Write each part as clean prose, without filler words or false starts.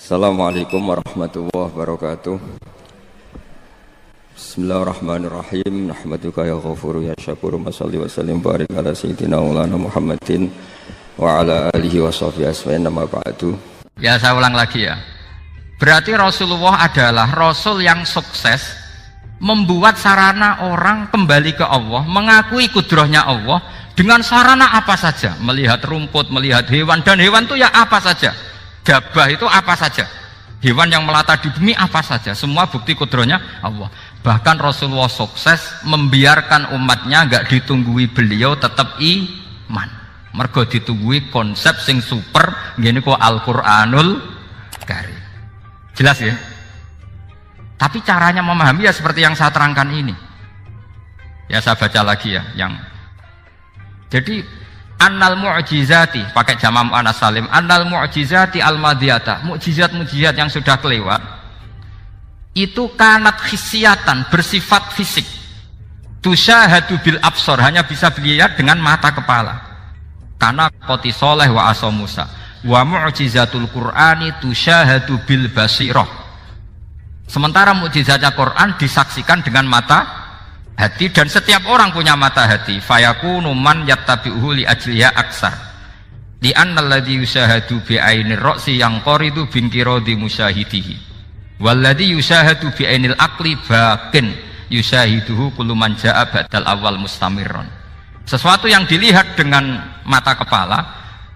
Assalamualaikum warahmatullahi wabarakatuh. Bismillahirrahmanirrahim. Nahmaduka ya ghafuru ya syakuru. Mashalli wa sallim barik ala sayyidina maulana Muhammadin wa ala alihi wa sahbihi asma'in nama ba'du. Ya, saya ulang lagi ya. Berarti Rasulullah adalah Rasul yang sukses membuat sarana orang kembali ke Allah, mengakui kudrahnya Allah dengan sarana apa saja. Melihat rumput, melihat hewan, dan hewan itu ya apa saja. Gabah itu apa saja, hewan yang melata di bumi apa saja, semua bukti kudrahnya Allah. Bahkan Rasulullah sukses membiarkan umatnya nggak ditunggui beliau tetap iman, mergo ditunggui konsep sing super gini kok Al-Qur'anul Karim. Jelas ya? Tapi caranya memahami ya seperti yang saya terangkan ini. Ya, saya baca lagi ya, yang jadi annal mu'jizati, pakai jama' mu'annas salim, annal mu'jizati al-madiyata, mukjizat-mukjizat yang sudah kelewat itu kanat khisyatan, bersifat fisik, tusyahadu bil absor, hanya bisa dilihat dengan mata kepala, karena qoti soleh wa aso Musa. Wa mu'jizatul Qur'ani tusyahadu bil basirah, sementara mukjizatnya Quran disaksikan dengan mata hati, dan setiap orang punya mata hati. Fayakunu man yattabi'uhu li ajliha aksar li annal ladzi yushahadu bi ainir ra'si yang qaridu bin qiradi musyahidihi walladzi yushahadu bi ainil aqli bakin yushahiduhu kullu man jaa badal awal mustamirron. Sesuatu yang dilihat dengan mata kepala,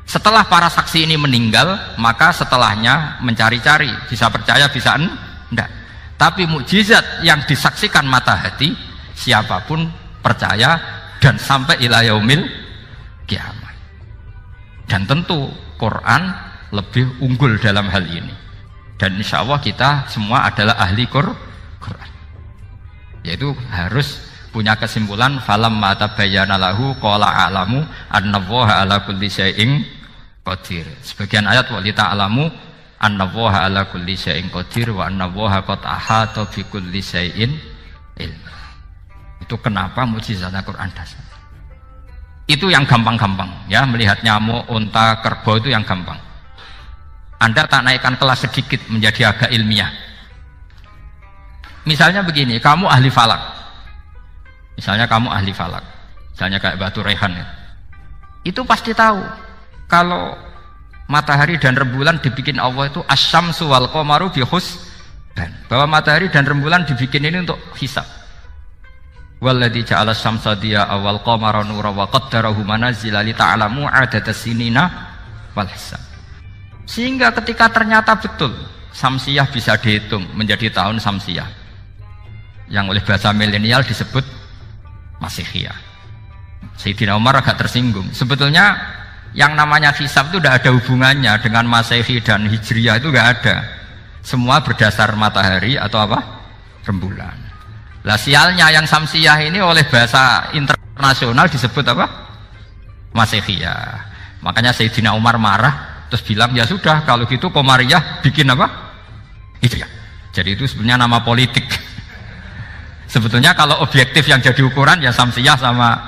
setelah para saksi ini meninggal, maka setelahnya mencari-cari, bisa percaya bisa enggak. Tapi mukjizat yang disaksikan mata hati, siapapun percaya dan sampai ila yaumil kiamat. Dan tentu Quran lebih unggul dalam hal ini. Dan insya Allah kita semua adalah ahli Quran. Yaitu harus punya kesimpulan falamma tabayyana lahu qala a'lamu annallaha ala kulli syai'in qadir. Sebagian ayat wa li ta'lamu annallaha ala kulli syai'in qadir wa annallaha qad ahata bi kulli syai'in ilm. Itu kenapa mukjizatnya Quran dasar. Itu yang gampang-gampang ya, melihat nyamuk, unta, kerbau itu yang gampang. Anda tak naikkan kelas sedikit menjadi agak ilmiah. Misalnya begini, kamu ahli falak. Misalnya kayak Batu Rehan ya. Itu pasti tahu kalau matahari dan rembulan dibikin Allah itu asyamsu wal qamaru bi husban, bahwa matahari dan rembulan dibikin ini untuk hisab. Walladzi ja'ala syamsa diya'a wal qamara nuran wa qaddarahu manazila li ta'lamu 'adadas sinina wal hisab. Sehingga ketika ternyata betul Samsiyah bisa dihitung menjadi tahun Samsiyah, yang oleh bahasa milenial disebut Masihiyah, Sayyidina Umar agak tersinggung. Sebetulnya yang namanya hisab itu tidak ada hubungannya dengan Masehi dan Hijriyah, itu tidak ada. Semua berdasar matahari atau apa? Rembulan. Lah sialnya yang Samsiyah ini oleh bahasa internasional disebut apa? Masihiyah. Makanya Sayyidina Umar marah terus bilang ya sudah kalau gitu Qamariyah bikin apa? Hijriyah. Jadi itu sebenarnya nama politik. Sebetulnya kalau objektif yang jadi ukuran ya Samsiyah sama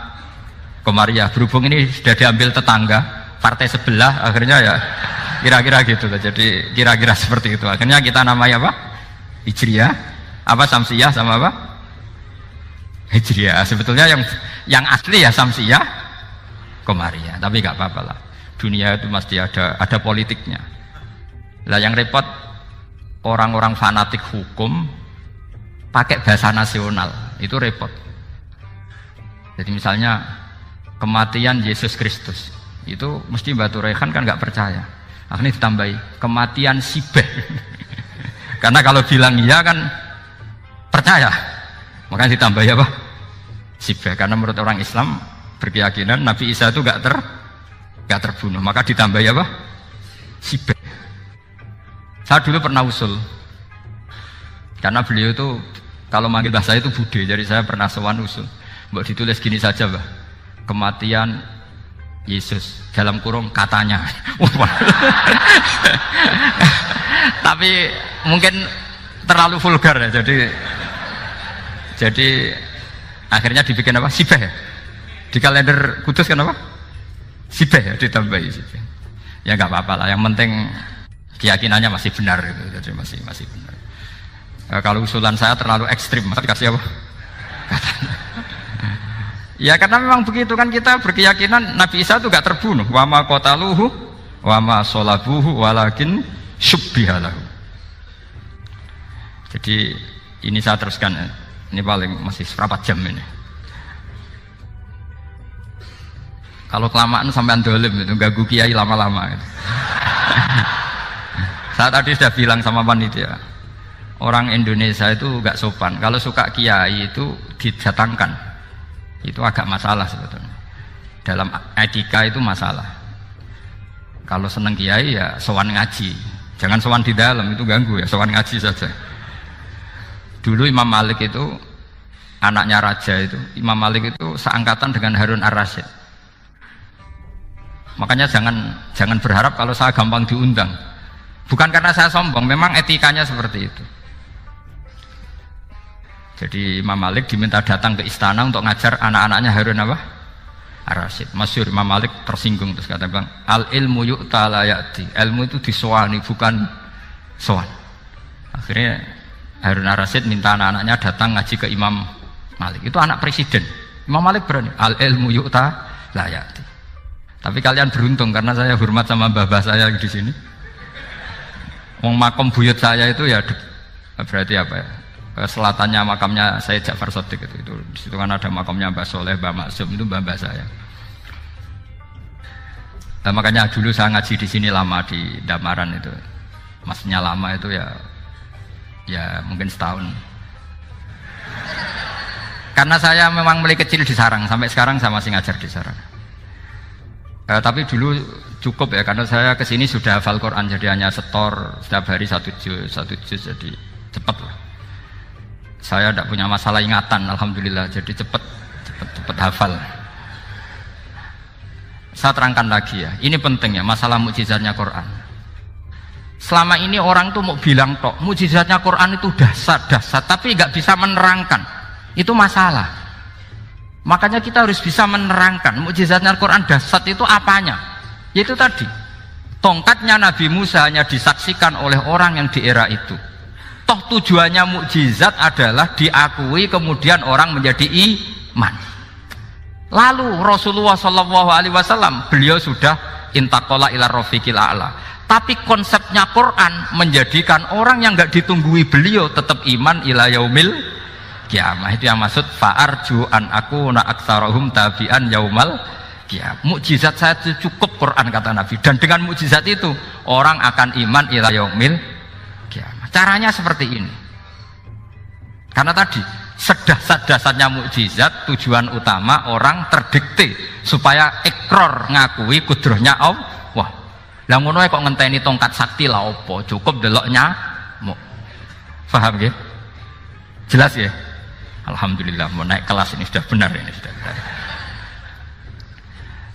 Qamariyah. Berhubung ini sudah diambil tetangga partai sebelah, akhirnya ya kira-kira gitu. Jadi kira-kira seperti itu. Akhirnya kita namanya apa? Hijriyah. Apa Samsiyah sama apa? Hijriyah. Sebetulnya yang asli ya Samsiyah, Qamariyah, tapi nggak apa-apa lah. Dunia itu mesti ada politiknya. Lah yang repot orang-orang fanatik hukum pakai bahasa nasional, itu repot. Jadi misalnya kematian Yesus Kristus, itu mesti Batu Rehan kan nggak percaya. Akhirnya ditambahi kematian Sibeh. Karena kalau bilang iya kan percaya. Makanya ditambahi apa? Sibah, karena menurut orang Islam berkeyakinan Nabi Isa itu gak terbunuh, maka ditambahi apa? Sibah. Saya dulu pernah usul, karena beliau itu kalau manggil bahasa itu bude, jadi saya pernah sowan usul. Mbok ditulis gini saja, Mbah. Kematian Yesus dalam kurung katanya. Tapi mungkin terlalu vulgar ya, jadi akhirnya dibikin apa? Sibah ya? Di kalender Kudus kan apa? Sibah ya, ditambahi Sibah. Ya nggak apa-apa lah, yang penting keyakinannya masih benar gitu. Jadi masih benar. Kalau usulan saya terlalu ekstrim, kasih apa? Ya karena memang begitu kan, kita berkeyakinan Nabi Isa itu gak terbunuh. Wa ma qataluhu wa ma sholabuhu walakin syubbihalahu. Jadi ini saya teruskan ya. Ini paling masih seperempat jam ini. Kalau kelamaan sampai dolim itu ganggu kiai lama-lama gitu. Saya tadi sudah bilang sama panitia, orang Indonesia itu gak sopan. Kalau suka kiai itu didatangkan. Itu agak masalah sebetulnya. Dalam etika itu masalah. Kalau seneng kiai ya sowan ngaji. Jangan sowan di dalam, itu ganggu ya, sowan ngaji saja. Dulu Imam Malik itu anaknya raja itu, Imam Malik itu seangkatan dengan Harun Ar-Rasyid. Makanya jangan berharap kalau saya gampang diundang. Bukan karena saya sombong, memang etikanya seperti itu. Jadi Imam Malik diminta datang ke istana untuk ngajar anak-anaknya Harun apa? Ar-Rasyid. Masyhur Imam Malik tersinggung terus kata bilang, al ilmu yu'ta la ya'ti. Ilmu itu disowani bukan sowan. Akhirnya Harun Ar-Rasyid minta anak-anaknya datang ngaji ke Imam Malik. Itu anak presiden. Imam Malik berani, al ilmu yu'ta la ya'ti. Tapi kalian beruntung karena saya hormat sama mbah-mbah saya di sini. Wong makom buyut saya itu ya berarti apa ya? Selatannya makamnya Sayyid Ja'far Shadiq itu di situ kan ada makamnya Mbah Soleh, Mbah Maksum, itu mbah saya. Nah, makanya dulu saya ngaji di sini lama di Damaran itu. Maksudnya lama itu ya mungkin setahun. Karena saya memang mulai kecil di Sarang, sampai sekarang saya masih ngajar di Sarang. Tapi dulu cukup ya, karena saya kesini sudah hafal Quran, jadi hanya setor setiap hari satu juz, jadi cepat lah. Saya tidak punya masalah ingatan, alhamdulillah, jadi cepat hafal. Saya terangkan lagi ya, ini penting ya, masalah mukjizatnya Quran. Selama ini orang tuh mau bilang tok, mukjizatnya Quran itu dahsyat, tapi nggak bisa menerangkan. Itu masalah. Makanya kita harus bisa menerangkan mukjizatnya Quran dahsyat itu apanya. Yaitu tadi, tongkatnya Nabi Musa hanya disaksikan oleh orang yang di era itu. Toh tujuannya mukjizat adalah diakui kemudian orang menjadi iman. Lalu Rasulullah SAW beliau sudah intaqala ila rafiqil a'la. Tapi konsepnya Quran menjadikan orang yang nggak ditunggui beliau tetap iman ila yaumil kiamah. Itu yang maksud fa'arju an akuna aktsarahum tabi'an yaumal kiamah. Mukjizat saya itu cukup Quran kata Nabi, dan dengan mukjizat itu orang akan iman ila yaumil kiamah. Caranya seperti ini. Karena tadi sedahsyat-dahsyatnya mukjizat, tujuan utama orang terdikte supaya ikrar ngakui kudrohnya Allah. Lah ngono kok ngenteni tongkat sakti lah opo? Cukup deloknya. Paham nggih? Jelas ya? Alhamdulillah, mau naik kelas ini sudah benar ini sudah benar.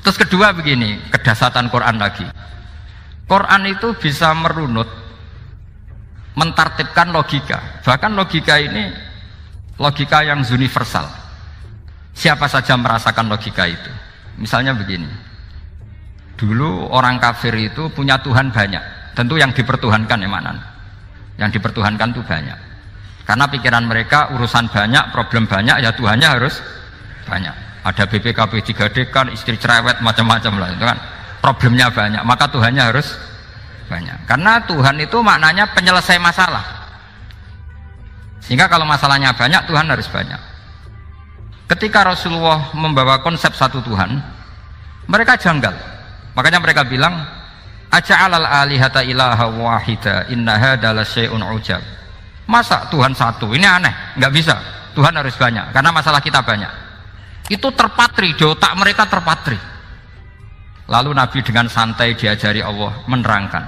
Terus kedua begini, kedahsyatan Quran lagi. Quran itu bisa merunut, mentartibkan logika. Bahkan logika ini logika yang universal. Siapa saja merasakan logika itu. Misalnya begini, dulu orang kafir itu punya Tuhan banyak. Tentu yang dipertuhankan ya mana? Yang dipertuhankan itu banyak. Karena pikiran mereka urusan banyak, problem banyak, ya Tuhannya harus banyak. Ada BPKB 3D kan, istri cerewet macam-macam lah itu kan. Problemnya banyak, maka Tuhannya harus banyak. Karena Tuhan itu maknanya penyelesai masalah. Sehingga kalau masalahnya banyak, Tuhan harus banyak. Ketika Rasulullah membawa konsep satu Tuhan, mereka janggal. Makanya mereka bilang, aja'alal alihata ilaha wahida inna hadza lasyai'un ujab. Masa Tuhan satu? Ini aneh, nggak bisa. Tuhan harus banyak, karena masalah kita banyak. Itu terpatri, di otak mereka terpatri. Lalu Nabi dengan santai diajari Allah menerangkan,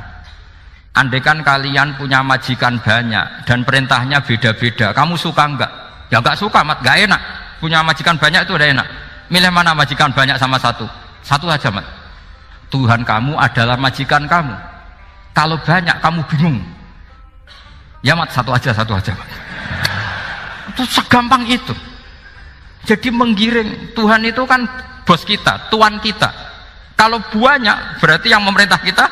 andaikan kalian punya majikan banyak dan perintahnya beda-beda, kamu suka enggak? Ya enggak suka, mat, enggak enak. Punya majikan banyak itu udah enak. Milih mana majikan banyak sama satu? Satu aja, mat. Tuhan kamu adalah majikan kamu. Kalau banyak kamu bingung. Ya mat, satu aja mat. Itu segampang itu. Jadi menggiring, Tuhan itu kan bos kita, tuan kita. Kalau banyak berarti yang memerintah kita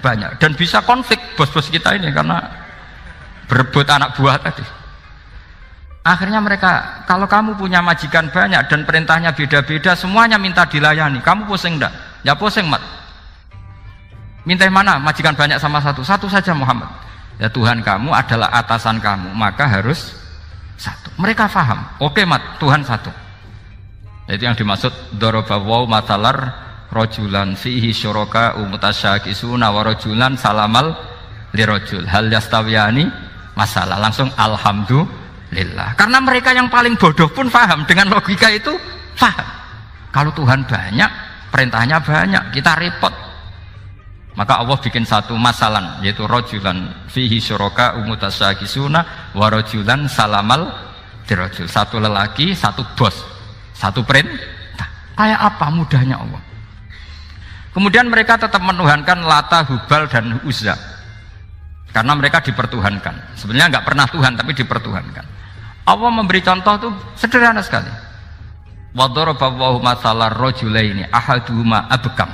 banyak dan bisa konflik bos-bos kita ini karena berebut anak buah tadi. Akhirnya mereka, kalau kamu punya majikan banyak dan perintahnya beda-beda, semuanya minta dilayani, kamu pusing enggak? Ya pusing, Mat. Minta mana? Majikan banyak sama satu? Satu saja Muhammad. Ya Tuhan kamu adalah atasan kamu, maka harus satu. Mereka faham. Oke, Mat, Tuhan satu. Itu yang dimaksud darabawu matalar rajulan fihi syuraka mutasyakisuna wa rajulan salamal lirajul hal yastawiyani masalah. Langsung alhamdulillah. Karena mereka yang paling bodoh pun faham dengan logika itu, faham. Kalau Tuhan banyak, perintahnya banyak, kita repot. Maka Allah bikin satu masalan, yaitu rajulan fihi syuraka mutasyakisuna wa rajulan salamal lirajul. Satu lelaki, satu bos, satu perintah. Kayak apa mudahnya Allah. Kemudian mereka tetap menuhankan Lata, Hubal dan Uzza karena mereka dipertuhankan. Sebenarnya nggak pernah Tuhan tapi dipertuhankan. Allah memberi contoh itu sederhana sekali. Wa daraballahu mathalar rajulaini ahaduhuma abkam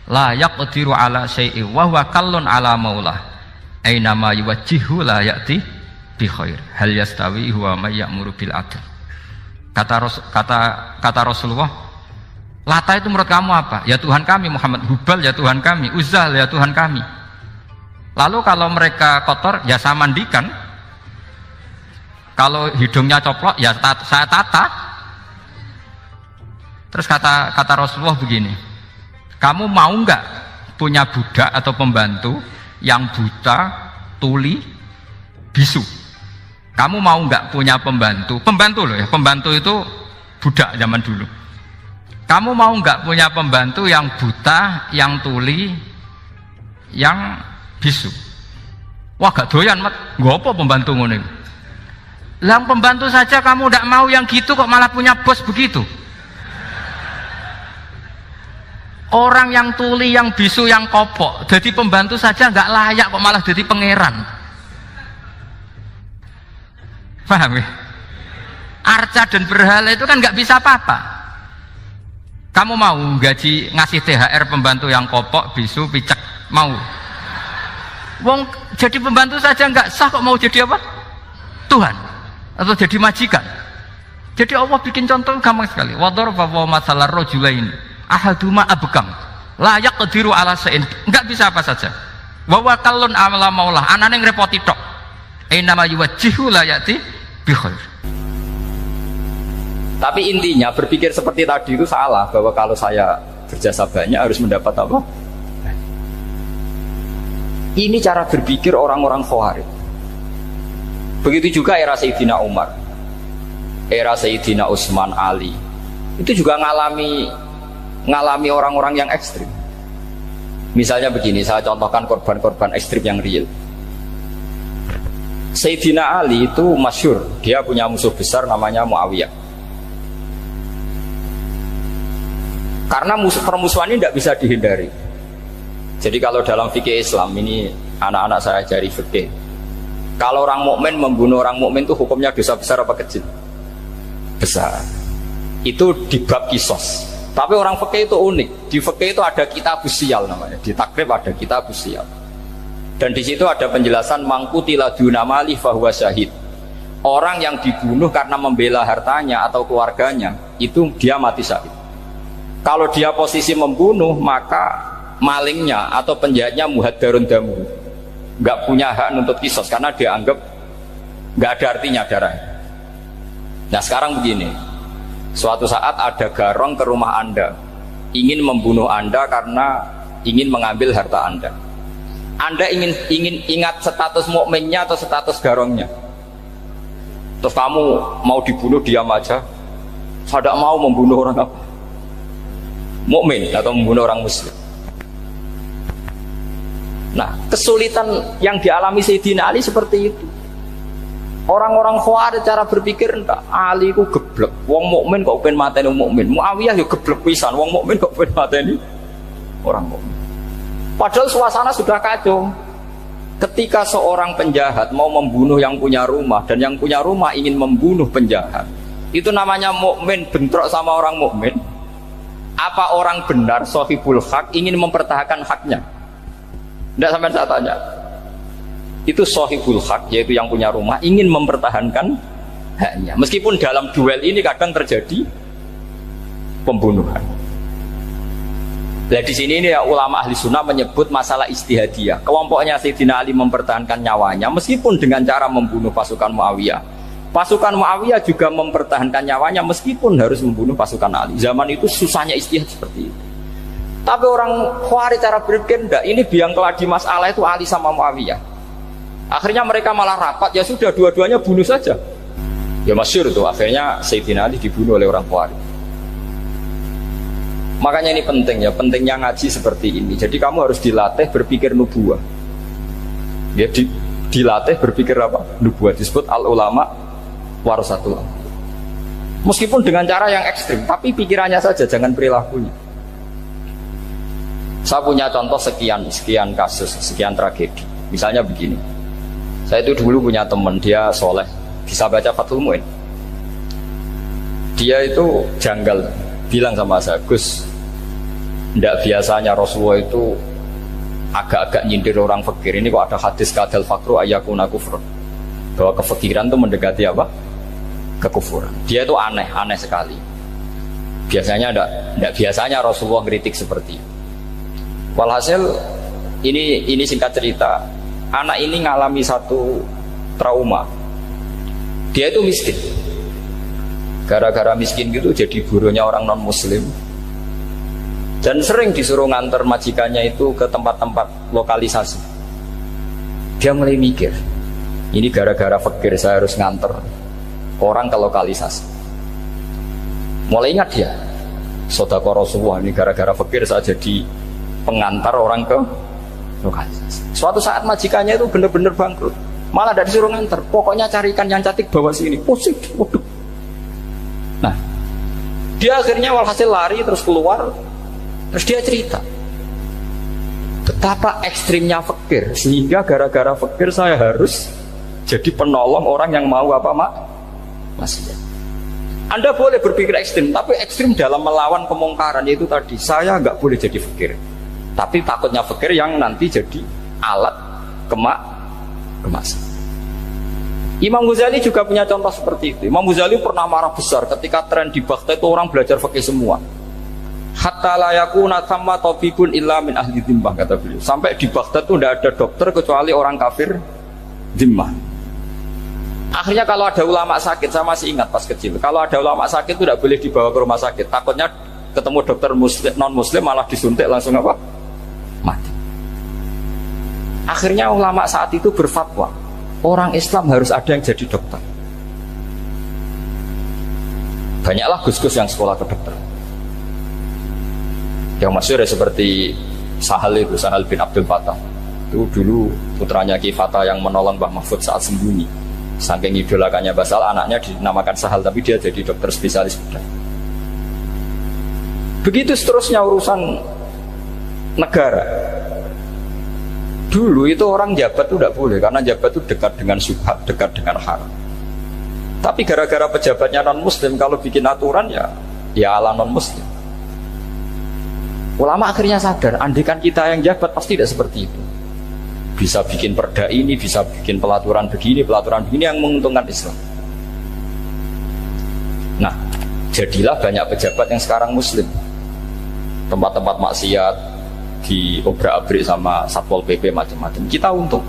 la yaqdiru ala syai'in wa huwa kallun ala maulah aina ma yuwajjihu la ya'ti bi khair hal yastawi huwa may ya'muru bil adl. Kata Rasulullah, Lata itu menurut kamu apa? Ya Tuhan kami. Muhammad, Hubal ya Tuhan kami, Uzzah ya Tuhan kami. Lalu kalau mereka kotor ya saya mandikan, kalau hidungnya coplok ya saya tata. Terus kata Rasulullah begini, kamu mau nggak punya budak atau pembantu yang buta, tuli, bisu? Kamu mau nggak punya pembantu loh ya, pembantu itu budak zaman dulu. Kamu mau nggak punya pembantu yang buta, yang tuli, yang bisu? Wah gak doyan, Mat. Gak apa pembantu ngono. Lah pembantu saja kamu tidak mau yang gitu, kok malah punya bos begitu? Orang yang tuli, yang bisu, yang kopok, jadi pembantu saja nggak layak, kok malah jadi pangeran. Paham ya? Arca dan berhala itu kan nggak bisa apa-apa. Kamu mau gaji ngasih THR pembantu yang kopok, bisu, picek? Mau? Wong jadi pembantu saja nggak sah, kok mau jadi apa? Tuhan atau jadi majikan? Jadi Allah bikin contoh gampang sekali. Wa daraballahu mathalar rajulaini ahaduma abkam la yaqdiru ala syai'in. Enggak bisa apa saja. Wa huwa kallun ala maulah, anane ngrepoti tok. Aina ma yuwajjihu la ya'ti bi khair. Tapi intinya berpikir seperti tadi itu salah, bahwa kalau saya berjasa banyak harus mendapat apa? Ini cara berpikir orang-orang Khawarij. Begitu juga era Sayyidina Umar, era Sayyidina Utsman, Ali. Itu juga ngalami orang-orang yang ekstrim. Misalnya begini, saya contohkan korban-korban ekstrim yang real. Sayyidina Ali itu masyhur, dia punya musuh besar namanya Muawiyah. Karena permusuhan ini tidak bisa dihindari. Jadi kalau dalam fikih Islam ini, anak-anak saya ajari fikih, kalau orang mukmin membunuh orang mukmin itu hukumnya dosa besar apa kecil? Besar. Itu di bab kisos. Tapi orang fikih itu unik. Di fikih itu ada kitabus siyal namanya. Di takrib ada kitabus siyal. Dan di situ ada penjelasan mangkutila duna mali fahuwa syahid. Orang yang dibunuh karena membela hartanya atau keluarganya, itu dia mati syahid. Kalau dia posisi membunuh, maka malingnya atau penjahatnya muhaddarun damu, nggak punya hak nuntut kisos karena dia anggap nggak ada artinya darah. Nah sekarang begini, suatu saat ada garong ke rumah Anda, ingin membunuh Anda karena ingin mengambil harta Anda. Anda ingin ingat status mukminnya atau status garongnya? Terus kamu mau dibunuh diam aja? Saya tidak mau membunuh orang apa? Mukmin atau membunuh orang muslim. Nah, kesulitan yang dialami Sayyidina Ali seperti itu. Orang-orang Khawarij cara berpikir enggak, Ali ku geblek. Wong mukmin kok pengen mateni wong mukmin. Muawiyah ya geblek pisan, wong mukmin kok pengen mateni orang mukmin. Padahal suasana sudah kacau. Ketika seorang penjahat mau membunuh yang punya rumah dan yang punya rumah ingin membunuh penjahat, itu namanya mukmin bentrok sama orang mukmin. Apa orang benar sahibul hak ingin mempertahankan haknya? Tidak sampai saya tanya. Itu sahibul hak, yaitu yang punya rumah, ingin mempertahankan haknya. Meskipun dalam duel ini kadang terjadi pembunuhan. Nah di sini ini ya, ulama ahli sunnah menyebut masalah ijtihadiyah. Kelompoknya Sayyidina Ali mempertahankan nyawanya meskipun dengan cara membunuh pasukan Muawiyah. Pasukan Muawiyah juga mempertahankan nyawanya meskipun harus membunuh pasukan Ali. Zaman itu susahnya ijtihad seperti itu. Tapi orang Khawarij cara berpikir enggak, ini biang keladi masalah itu Ali sama Muawiyah. Akhirnya mereka malah rapat, ya sudah dua-duanya bunuh saja. Ya masyhur itu, akhirnya Sayyidina Ali dibunuh oleh orang Khawarij. Makanya ini penting ya, pentingnya ngaji seperti ini. Jadi kamu harus dilatih berpikir nubuwah. Ya, dilatih berpikir apa? Nubuwah. Disebut al-ulama warasatul. Meskipun dengan cara yang ekstrim, tapi pikirannya saja, jangan perilakunya. Saya punya contoh sekian kasus, sekian tragedi. Misalnya begini. Saya itu dulu punya teman, dia soleh, bisa baca Fathul Mu'in. Dia itu janggal, bilang sama saya, Gus, tidak biasanya Rasulullah itu agak-agak nyindir orang fakir. Ini kok ada hadis kadal fakru ayakuna kufur, bahwa kefakiran itu mendekati apa? Kekufuran. Dia itu aneh sekali. Biasanya tidak biasanya Rasulullah ngeritik seperti itu. Walhasil ini singkat cerita, anak ini ngalami satu trauma. Dia itu miskin. Gara-gara miskin gitu jadi burunya orang non muslim. Dan sering disuruh nganter majikannya itu ke tempat-tempat lokalisasi. Dia mulai mikir, ini gara-gara fakir saya harus nganter orang ke lokalisasi. Mulai ingat dia, Sodaqah Rasulullah, ini gara-gara fakir saya jadi pengantar orang ke lokalisasi. Suatu saat majikannya itu benar-benar bangkrut, malah tidak disuruh nganter. Pokoknya carikan yang cantik bawa sini. Pusing, waduh. Nah, dia akhirnya walhasil lari terus keluar. Terus dia cerita betapa ekstrimnya fakir, sehingga gara-gara fakir saya harus jadi penolong orang yang mau apa maksiat. Anda boleh berpikir ekstrim, tapi ekstrim dalam melawan kemungkaran, yaitu tadi, saya nggak boleh jadi fakir, tapi takutnya fakir yang nanti jadi alat kemaksiatan. Imam Ghazali juga punya contoh seperti itu. Imam Ghazali pernah marah besar ketika tren di Baghdad itu orang belajar fikih semua. Hatta la yakuna thamma tabibun illa min ahli dhimmah, kata beliau. Sampai di Baghdad itu tidak ada dokter kecuali orang kafir dhimmah. Akhirnya kalau ada ulama sakit, saya masih ingat pas kecil, kalau ada ulama sakit itu tidak boleh dibawa ke rumah sakit. Takutnya ketemu dokter non muslim malah disuntik langsung apa? Mati. Akhirnya ulama saat itu berfatwa, orang Islam harus ada yang jadi dokter. Banyaklah gus-gus yang sekolah ke dokter. Yang masyhur seperti Sahal bin Abdul Fattah. Itu dulu putranya Ki Fatah yang menolong Mbah Mahfud saat sembunyi. Saking idolakannya Basal, anaknya dinamakan Sahal, tapi dia jadi dokter spesialis bedah. Begitu seterusnya urusan negara. Dulu itu orang jabat itu tidak boleh, karena jabat itu dekat dengan syubhat, dekat dengan haram. Tapi gara-gara pejabatnya non muslim, kalau bikin aturan ya ala non muslim. Ulama akhirnya sadar, andikan kita yang jabat pasti tidak seperti itu. Bisa bikin perda ini, bisa bikin pelaturan begini yang menguntungkan Islam. Nah, jadilah banyak pejabat yang sekarang muslim. Tempat-tempat maksiat diobrak-abrik sama Satpol PP macam-macam. Kita untung.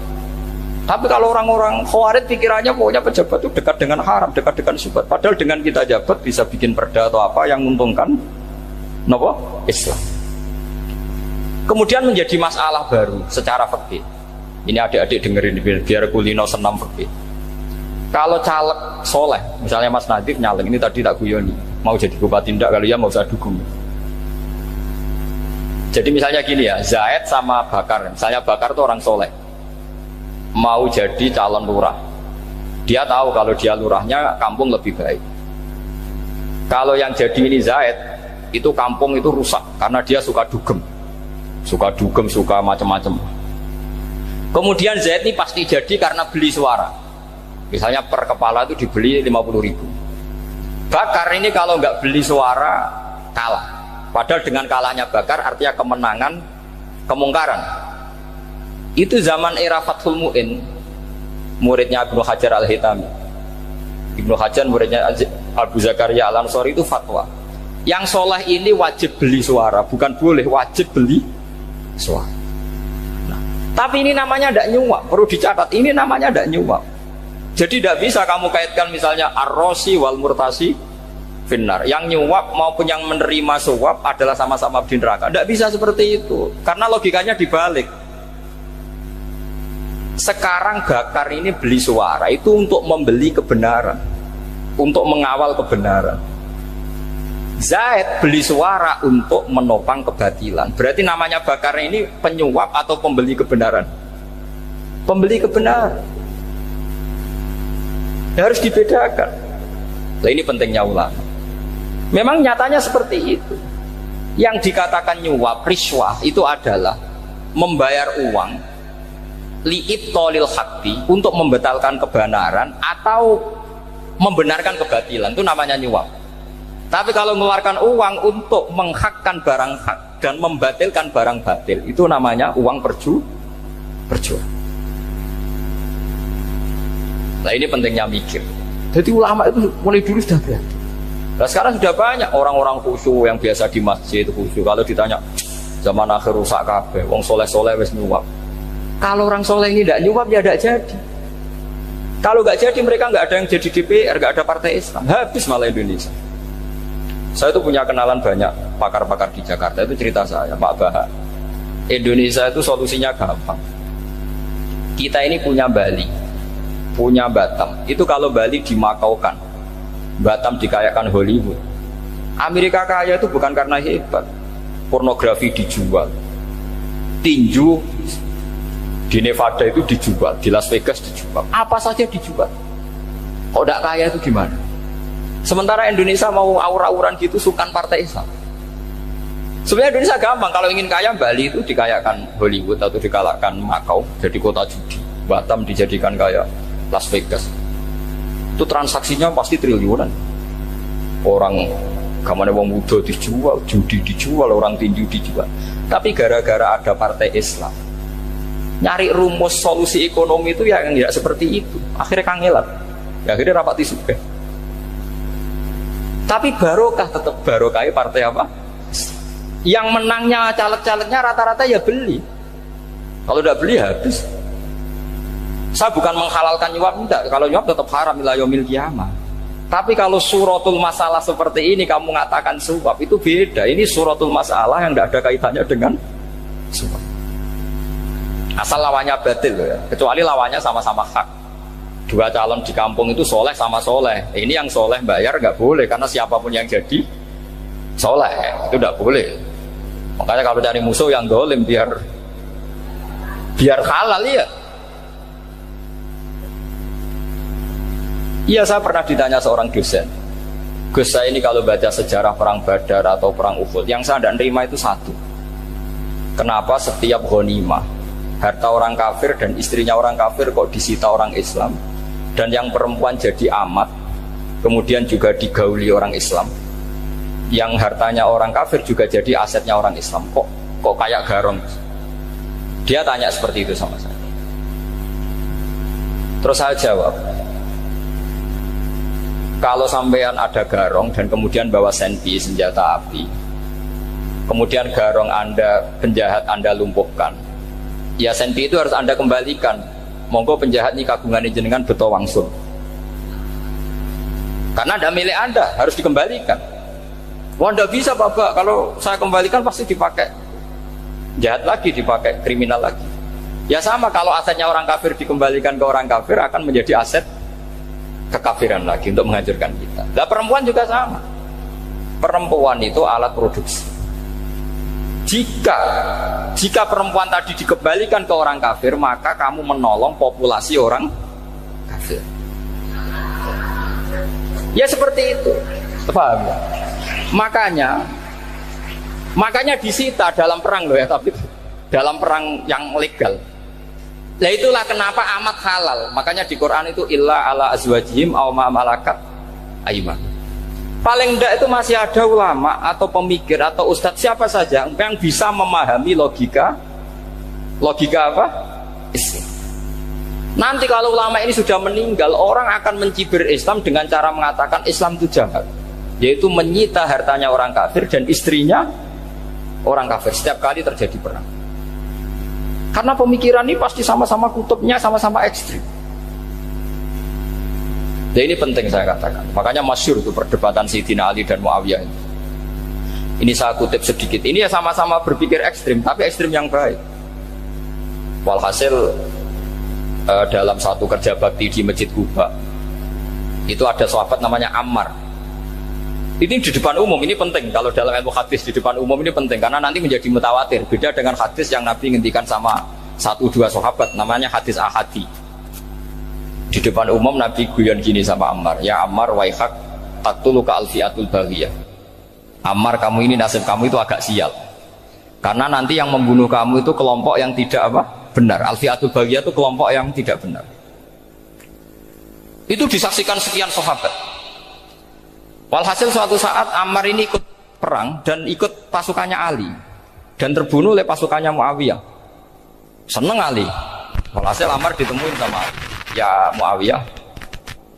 Tapi kalau orang-orang Khawarij pikirannya pokoknya pejabat itu dekat dengan haram, dekat dengan syubhat. Padahal dengan kita jabat bisa bikin perda atau apa yang menguntungkan Islam. Kemudian menjadi masalah baru secara fikih. Ini adik-adik dengerin biar kulino senam fikih. Kalau caleg soleh, misalnya Mas Nadif nyaleng, ini tadi tak guyoni, mau jadi bupati ndak, kalau ya mau usah dukung. Jadi misalnya gini ya, Zaid sama Bakar, misalnya Bakar itu orang soleh, mau jadi calon lurah. Dia tahu kalau dia lurahnya kampung lebih baik. Kalau yang jadi ini Zaid, itu kampung itu rusak karena dia suka dugem, suka macam-macam. Kemudian Zaid ini pasti jadi karena beli suara. Misalnya per kepala itu dibeli 50.000. Bakar ini kalau nggak beli suara kalah. Padahal dengan kalahnya Bakar artinya kemenangan kemungkaran. Itu zaman era Fathul Mu'in, muridnya Ibnu Hajar Al-Haytami. Ibnu Hajar muridnya Abu Zakaria Al-Ansori itu fatwa. Yang soleh ini wajib beli suara, bukan boleh, wajib beli suara. Nah, tapi ini namanya tidak nyuap, perlu dicatat, ini namanya tidak nyuap. Jadi tidak bisa kamu kaitkan misalnya ar-rosi wal murtasi finnar. Yang nyuap maupun yang menerima suap adalah sama-sama di neraka. Tidak bisa seperti itu, karena logikanya dibalik. Sekarang Bakar ini beli suara itu untuk membeli kebenaran, untuk mengawal kebenaran. Zaid beli suara untuk menopang kebatilan. Berarti namanya Bakar ini penyuap atau pembeli kebenaran? Pembeli kebenaran. Harus dibedakan. Nah, ini pentingnya ulama. Memang nyatanya seperti itu. Yang dikatakan nyuap, riswah itu adalah membayar uang li'ibtolil haqqi, untuk membatalkan kebenaran atau membenarkan kebatilan, itu namanya nyuap. Tapi kalau mengeluarkan uang untuk menghakkan barang hak dan membatalkan barang batil, itu namanya uang perjuangan. Nah, ini pentingnya mikir. Jadi ulama itu mulai dulu sudah berarti. Nah, sekarang sudah banyak orang-orang khusyuk yang biasa di masjid khusyuk. Kalau ditanya zaman akhir rusak kabeh, wong soleh-soleh wis nyuap. Kalau orang soleh ini tidak nyuap, ya tidak jadi. Kalau nggak jadi, mereka nggak ada yang jadi DPR, nggak ada partai Islam, habis malah Indonesia. Saya itu punya kenalan banyak pakar-pakar di Jakarta, itu cerita saya, Pak Bahak. Indonesia itu solusinya gampang. Kita ini punya Bali, punya Batam. Itu kalau Bali dimakaukan, Batam dikayakan Hollywood. Amerika kaya itu bukan karena hebat, pornografi dijual, tinju di Nevada itu dijual, di Las Vegas dijual, apa saja dijual. Kok tidak kaya itu gimana? Sementara Indonesia mau aur-auran gitu, sukan partai Islam. Sebenarnya Indonesia gampang, kalau ingin kaya Bali itu dikayakan Hollywood atau dikalahkan Makau jadi kota judi, Batam dijadikan kayak Las Vegas. Itu transaksinya pasti triliunan. Orang gamane wong muda dijual, judi dijual, orang tinju dijual. Tapi gara-gara ada partai Islam, nyari rumus solusi ekonomi itu yang tidak seperti itu, akhirnya kangelan, ya akhirnya rapati suka. Tapi barokah, tetap barokah partai apa? Yang menangnya caleg-calegnya rata-rata ya beli. Kalau tidak beli habis. Saya bukan menghalalkan nyuap, tidak. Kalau nyuap tetap haram ila yaumil qiyamah. Tapi kalau suratul masalah seperti ini kamu mengatakan suap, itu beda. Ini suratul masalah yang tidak ada kaitannya dengan suap. Asal lawannya batil ya. Kecuali lawannya sama-sama hak. Dua calon di kampung itu soleh sama soleh. Ini yang soleh bayar nggak boleh, karena siapapun yang jadi soleh itu nggak boleh. Makanya kalau cari musuh yang dolim biar halal ya. Iya, saya pernah ditanya seorang dosen, Gus, saya ini kalau baca sejarah perang Badar atau perang Uhud, yang saya tidak nerima itu satu. Kenapa setiap ghanimah harta orang kafir dan istrinya orang kafir kok disita orang Islam, dan yang perempuan jadi amat, kemudian juga digauli orang Islam, yang hartanya orang kafir juga jadi asetnya orang Islam, kok kayak garong. Dia tanya seperti itu sama saya. Terus saya jawab, kalau sampean ada garong dan kemudian bawa senpi, senjata api, kemudian garong Anda, penjahat Anda lumpuhkan, ya senpi itu harus Anda kembalikan. Monggo penjahat ini kagungan jenengan beto wangsul, karena ada milik Anda, harus dikembalikan. Wah, tidak bisa Bapak, kalau saya kembalikan pasti dipakai jahat lagi, dipakai kriminal lagi. Ya sama, kalau asetnya orang kafir dikembalikan ke orang kafir, akan menjadi aset kekafiran lagi untuk menghancurkan kita. Nah, perempuan juga sama. Perempuan itu alat produksi. Jika perempuan tadi dikembalikan ke orang kafir, maka kamu menolong populasi orang kafir. Ya seperti itu. Paham ya? Makanya disita dalam perang loh ya, tapi dalam perang yang legal. Nah itulah kenapa amat halal. Makanya di Quran itu illa ala azwajihim aw ma malakat ayman. Paling enggak itu masih ada ulama atau pemikir atau ustadz siapa saja yang bisa memahami logika apa? Islam. Nanti kalau ulama ini sudah meninggal, orang akan mencibir Islam dengan cara mengatakan Islam itu jahat, yaitu menyita hartanya orang kafir dan istrinya orang kafir setiap kali terjadi perang. Karena pemikiran ini pasti sama-sama kutubnya, sama-sama ekstrim. Jadi ini penting saya katakan. Makanya masyhur itu perdebatan Sayyidina Ali dan Muawiyah ini. Ini saya kutip sedikit. Ini ya sama-sama berpikir ekstrim, tapi ekstrim yang baik. Walhasil dalam satu kerja bakti di Masjid Kuba, itu ada sahabat namanya Ammar. Ini di depan umum, ini penting. Kalau dalam ilmu hadis di depan umum ini penting, karena nanti menjadi mutawatir. Beda dengan hadis yang Nabi ngendikan sama 1-2 sahabat, namanya hadis ahadi. Di depan umum Nabi guyon gini sama Ammar, ya Ammar waihak taqtuluka alfiatul baghiyah. Ammar, kamu ini nasib kamu itu agak sial, karena nanti yang membunuh kamu itu kelompok yang tidak benar. Alfiatul baghiyah itu kelompok yang tidak benar. Itu disaksikan sekian sahabat. Walhasil suatu saat Ammar ini ikut perang dan ikut pasukannya Ali dan terbunuh oleh pasukannya Muawiyah. Seneng Ali. Walhasil Ammar ditemuin sama Ali. Ya Muawiyah,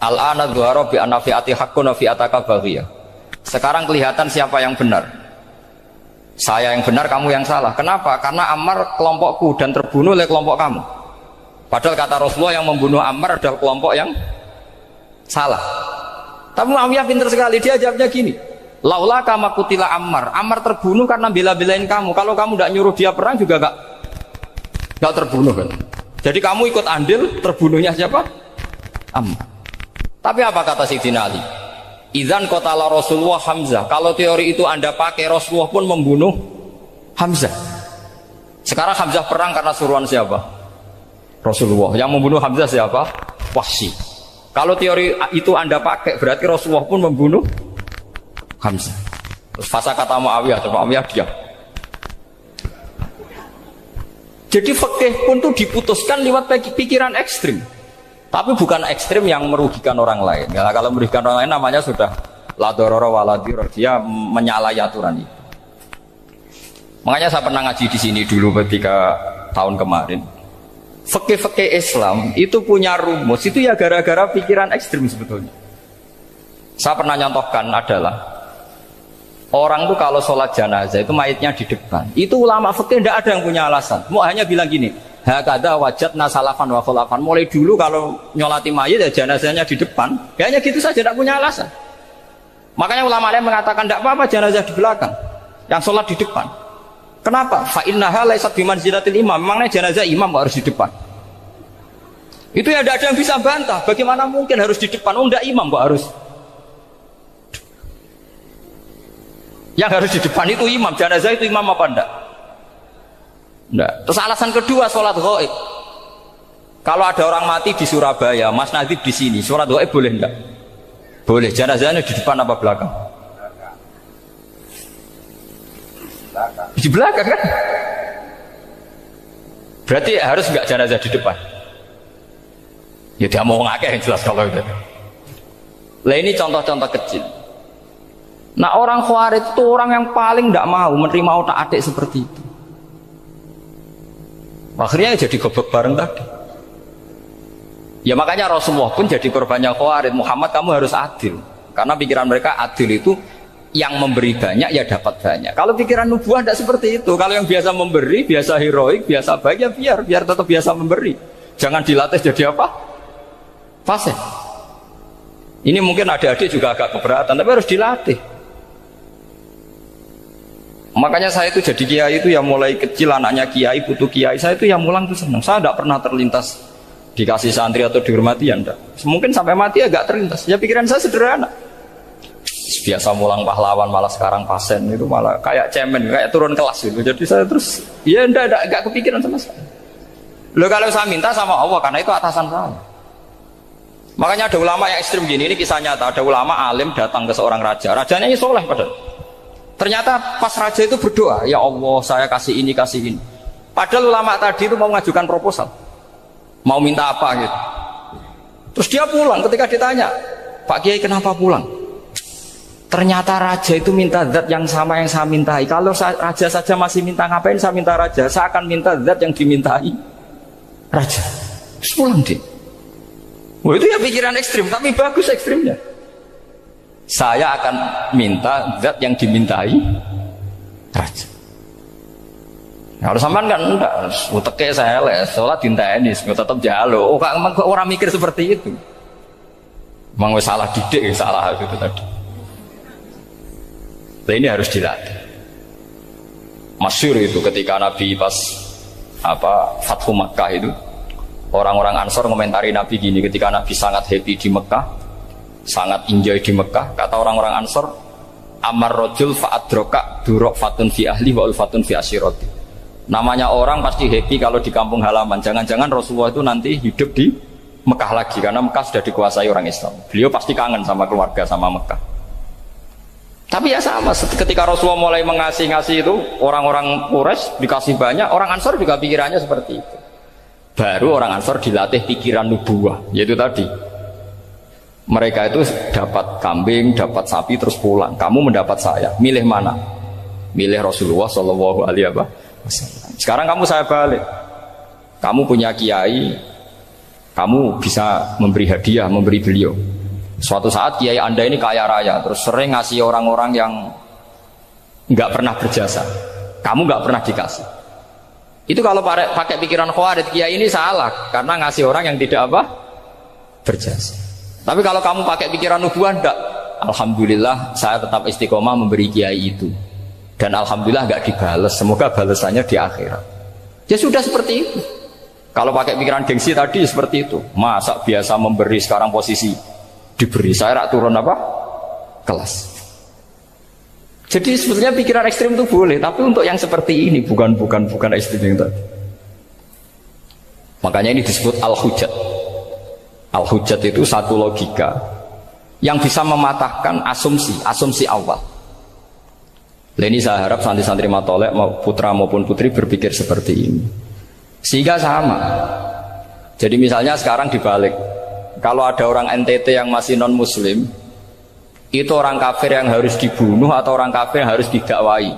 al-ana dhuhara bi anna fi'ati haqqun wa fi'ataka baghiyah. Sekarang kelihatan siapa yang benar. Saya yang benar, kamu yang salah. Kenapa? Karena Ammar kelompokku dan terbunuh oleh kelompok kamu. Padahal kata Rasulullah yang membunuh Ammar adalah kelompok yang salah. Tapi Muawiyah pintar sekali, dia jawabnya gini, laula kama kutila Ammar. Ammar terbunuh karena bela-belain kamu. Kalau kamu tidak nyuruh dia perang juga gak terbunuh kan. Jadi kamu ikut andil terbunuhnya siapa? Ammar. Tapi apa kata Sayyidina Ali? Idzan qatala Rasulullah Hamzah. Kalau teori itu Anda pakai, Rasulullah pun membunuh Hamzah. Sekarang Hamzah perang karena suruhan siapa? Rasulullah. Yang membunuh Hamzah siapa? Wahsy. Kalau teori itu Anda pakai, berarti Rasulullah pun membunuh Hamzah. Terus fasa kata Muawiyah, Muawiyah diam. Jadi fikih pun tuh diputuskan lewat pikiran ekstrim. Tapi bukan ekstrim yang merugikan orang lain. Ya, kalau merugikan orang lain namanya sudah la dororo wa la dirar, dia menyalahi aturan itu. Makanya saya pernah ngaji di sini dulu ketika tahun kemarin. Fikih-fikih Islam itu punya rumus, itu ya gara-gara pikiran ekstrim sebetulnya. Saya pernah nyontohkan adalah orang tuh kalau sholat jenazah itu mayitnya di depan. Itu ulama fikih tidak ada yang punya alasan. Mau hanya bilang gini, hakada wajadna salafan wa khulafan. Mulai dulu kalau nyolati mayit ya jenazahnya di depan. Kayaknya gitu saja, tidak punya alasan. Makanya ulama lain mengatakan tidak apa-apa jenazah di belakang, yang sholat di depan. Kenapa? Fa innaha laysat bimanzilatil imam. Memangnya jenazah imam harus di depan? Itu ya tidak ada yang bisa bantah. Bagaimana mungkin harus di depan? Oh enggak, imam kok harus. Yang harus di depan itu imam. Jenazah itu imam apa enggak? Enggak. Terus alasan kedua, sholat ghaib. Kalau ada orang mati di Surabaya, Mas Nadib di sini, sholat ghaib boleh enggak? Boleh. Jenazahnya di depan apa belakang? Di belakang kan? Berarti harus enggak jenazah di depan? Ya dia mau ngakeh yang jelas kalau itu. Lah ini contoh-contoh kecil. Nah orang Khawarij itu orang yang paling tidak mau menerima otak-atik seperti itu. Akhirnya jadi goblok bareng tadi. Ya makanya Rasulullah pun jadi korbannya Khawarij. Muhammad, kamu harus adil. Karena pikiran mereka adil itu yang memberi banyak ya dapat banyak. Kalau pikiran nubuah tidak seperti itu. Kalau yang biasa memberi, biasa heroik, biasa baik, ya biar tetap biasa memberi. Jangan dilatih jadi apa? Fasih. Ini mungkin adik-adik juga agak keberatan, tapi harus dilatih. Makanya saya itu jadi kiai itu ya mulai kecil, anaknya kiai, putu kiai, saya itu yang mulang itu senang. Saya tidak pernah terlintas dikasih santri atau dihormati, ya enggak. Mungkin sampai mati agak terlintas. Ya pikiran saya sederhana. Biasa mulang pahlawan, malah sekarang pasen itu malah kayak cemen, kayak turun kelas gitu. Jadi saya terus ya enggak kepikiran sama sekali. Loh kalau saya minta sama Allah, karena itu atasan saya. Makanya ada ulama yang ekstrim gini, ini kisah nyata. Ada ulama alim datang ke seorang raja, rajanya ini soleh padahal. Ternyata pas raja itu berdoa, ya Allah saya kasih ini, kasih ini. Padahal ulama tadi itu mau mengajukan proposal, mau minta apa gitu. Terus dia pulang, ketika ditanya, Pak Kiai kenapa pulang? Ternyata raja itu minta zat yang sama yang saya mintai. Kalau raja saja masih minta, ngapain saya minta raja? Saya akan minta zat yang dimintai raja. Terus pulang dia. Wah, itu ya pikiran ekstrim, tapi bagus ekstrimnya. Saya akan minta zat yang dimintai raja. Kalau sampean kan enggak, uteke saya les, sholat dinteni, tetap jalo. Oh, kok orang mikir seperti itu. Memang salah didik, salah itu tadi. Nah, ini harus dilatih. Masyhur itu ketika Nabi pas Fathu Makkah itu, orang-orang Ansor komentari Nabi gini, ketika Nabi sangat happy di Mekah, sangat enjoy di Mekah, kata orang-orang Ansor, amar rojul fa'adroka durok fatun fi ahli wa ulfatun fi asyiroti. Namanya orang pasti happy kalau di kampung halaman. Jangan-jangan Rasulullah itu nanti hidup di Mekah lagi, karena Mekah sudah dikuasai orang Islam. Beliau pasti kangen sama keluarga, sama Mekah. Tapi ya sama, ketika Rasulullah mulai mengasih-ngasih itu, orang-orang Quraisy dikasih banyak, orang Ansor juga pikirannya seperti itu. Baru orang Ansor dilatih pikiran nubuwah, yaitu tadi. Mereka itu dapat kambing, dapat sapi, terus pulang. Kamu mendapat saya, milih mana? Milih Rasulullah Shallallahu Alaihi Wasallam. Sekarang kamu saya balik. Kamu punya kiai, kamu bisa memberi hadiah, memberi beliau. Suatu saat kiai Anda ini kaya raya, terus sering ngasih orang-orang yang nggak pernah berjasa. Kamu nggak pernah dikasih. Itu kalau pakai pikiran Khawarij, kiai ini salah karena ngasih orang yang tidak berjasa. Tapi kalau kamu pakai pikiran nubuah, enggak. Alhamdulillah saya tetap istiqomah memberi kiai itu. Dan alhamdulillah nggak dibales. Semoga balasannya di akhirat. Ya sudah seperti itu. Kalau pakai pikiran gengsi tadi seperti itu. Masa biasa memberi, sekarang posisi diberi, saya turun kelas. Jadi sebetulnya pikiran ekstrim itu boleh, tapi untuk yang seperti ini bukan ekstrim yang tadi. Makanya ini disebut al-hujjat. Al-hujjat itu satu logika yang bisa mematahkan asumsi awal. Ini saya harap santri-santri matolek, putra maupun putri berpikir seperti ini. Sehingga sama. Jadi misalnya sekarang dibalik, kalau ada orang NTT yang masih non muslim, itu orang kafir yang harus dibunuh atau orang kafir yang harus didakwai.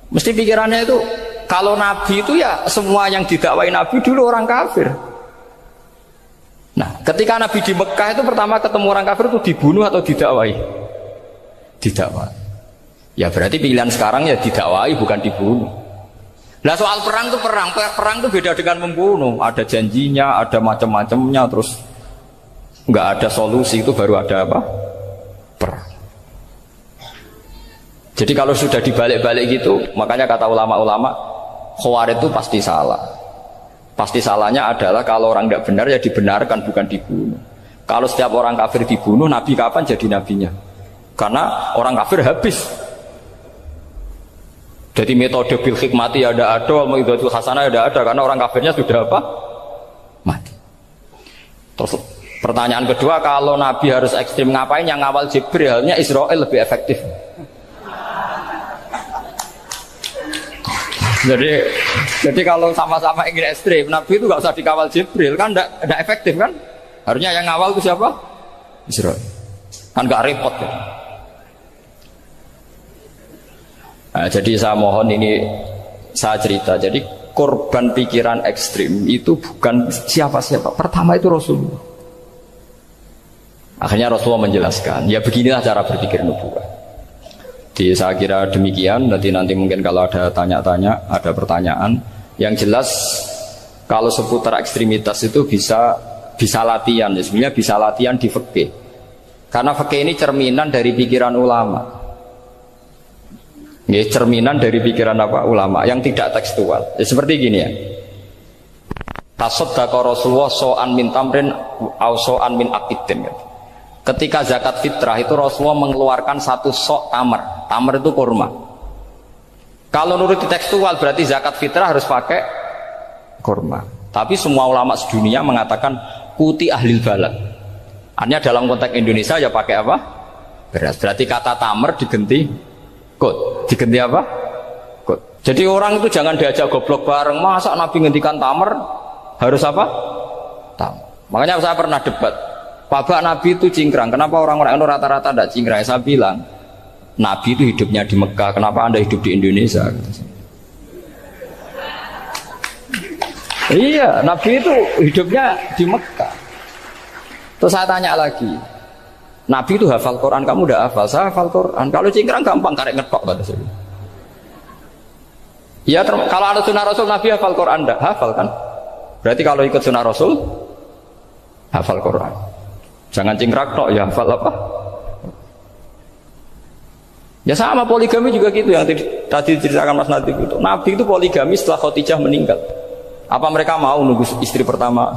Mesti pikirannya itu, kalau Nabi itu ya semua yang didakwai Nabi dulu orang kafir. Nah, ketika Nabi di Mekah itu pertama ketemu orang kafir itu dibunuh atau didakwai? Didakwai. Ya berarti pilihan sekarang ya didakwai, bukan dibunuh. Nah soal perang itu beda dengan membunuh. Ada janjinya, ada macam-macamnya, terus nggak ada solusi, itu baru ada perang. Jadi kalau sudah dibalik-balik gitu, makanya kata ulama-ulama, Khawarij itu pasti salah. Pasti salahnya adalah kalau orang tidak benar ya dibenarkan, bukan dibunuh. Kalau setiap orang kafir dibunuh, Nabi kapan jadi nabinya? Karena orang kafir habis. Jadi metode bil hikmati ada, metode hasanah ada, karena orang kafirnya sudah mati. Terus pertanyaan kedua, kalau Nabi harus ekstrim ngapain? Yang ngawal Jibril, halnya Israel lebih efektif. Jadi kalau sama-sama ingin ekstrim, Nabi itu nggak usah dikawal Jibril, kan tidak efektif kan? Harusnya yang ngawal itu siapa? Israel. Kan nggak repot ya. Nah, jadi saya mohon ini saya cerita. Jadi korban pikiran ekstrim itu bukan siapa-siapa. Pertama itu Rasulullah. Akhirnya Rasulullah menjelaskan, ya beginilah cara berpikir nubuwah. Jadi saya kira demikian. Nanti mungkin kalau ada tanya-tanya, ada pertanyaan. Yang jelas kalau seputar ekstremitas itu bisa latihan. Ya, sebenarnya bisa latihan di fikih. Karena fikih ini cerminan dari pikiran ulama. Ya, cerminan dari pikiran ulama yang tidak tekstual. Ya, seperti gini ya. Tasaddaqa Rasulullah so'an min tamrin au so'an min aqidin. Ketika zakat fitrah itu Rasulullah mengeluarkan satu sok tamar. Tamar itu kurma. Kalau menurut tekstual berarti zakat fitrah harus pakai kurma. Tapi semua ulama sedunia mengatakan kuti ahlil balad. Artinya dalam konteks Indonesia ya pakai apa? Beras. Berarti kata tamar diganti kot. Diganti apa? Kot. Jadi orang itu jangan diajak goblok bareng. Masa Nabi ngendikan tamar harus apa? Tamar. Makanya saya pernah debat. Pak Nabi itu cingkrang. Kenapa orang-orang itu rata-rata tidak cingkrang? Saya bilang, Nabi itu hidupnya di Mekah. Kenapa Anda hidup di Indonesia? Iya, Nabi itu hidupnya di Mekah. Terus saya tanya lagi, Nabi itu hafal Quran, kamu udah hafal? Saya hafal Quran. Kalau cingkrang gampang, karek ngetok kata saya. Ya, kalau ada sunnah Rasul, Nabi hafal Quran enggak? Hafal kan? Berarti kalau ikut sunnah Rasul, hafal Quran. Jangan cingkrak tok, ya hafal apa? Ya sama poligami juga gitu yang tadi diceritakan Mas Nadif itu. Nabi itu poligami setelah Khadijah meninggal. Apa mereka mau nunggu istri pertama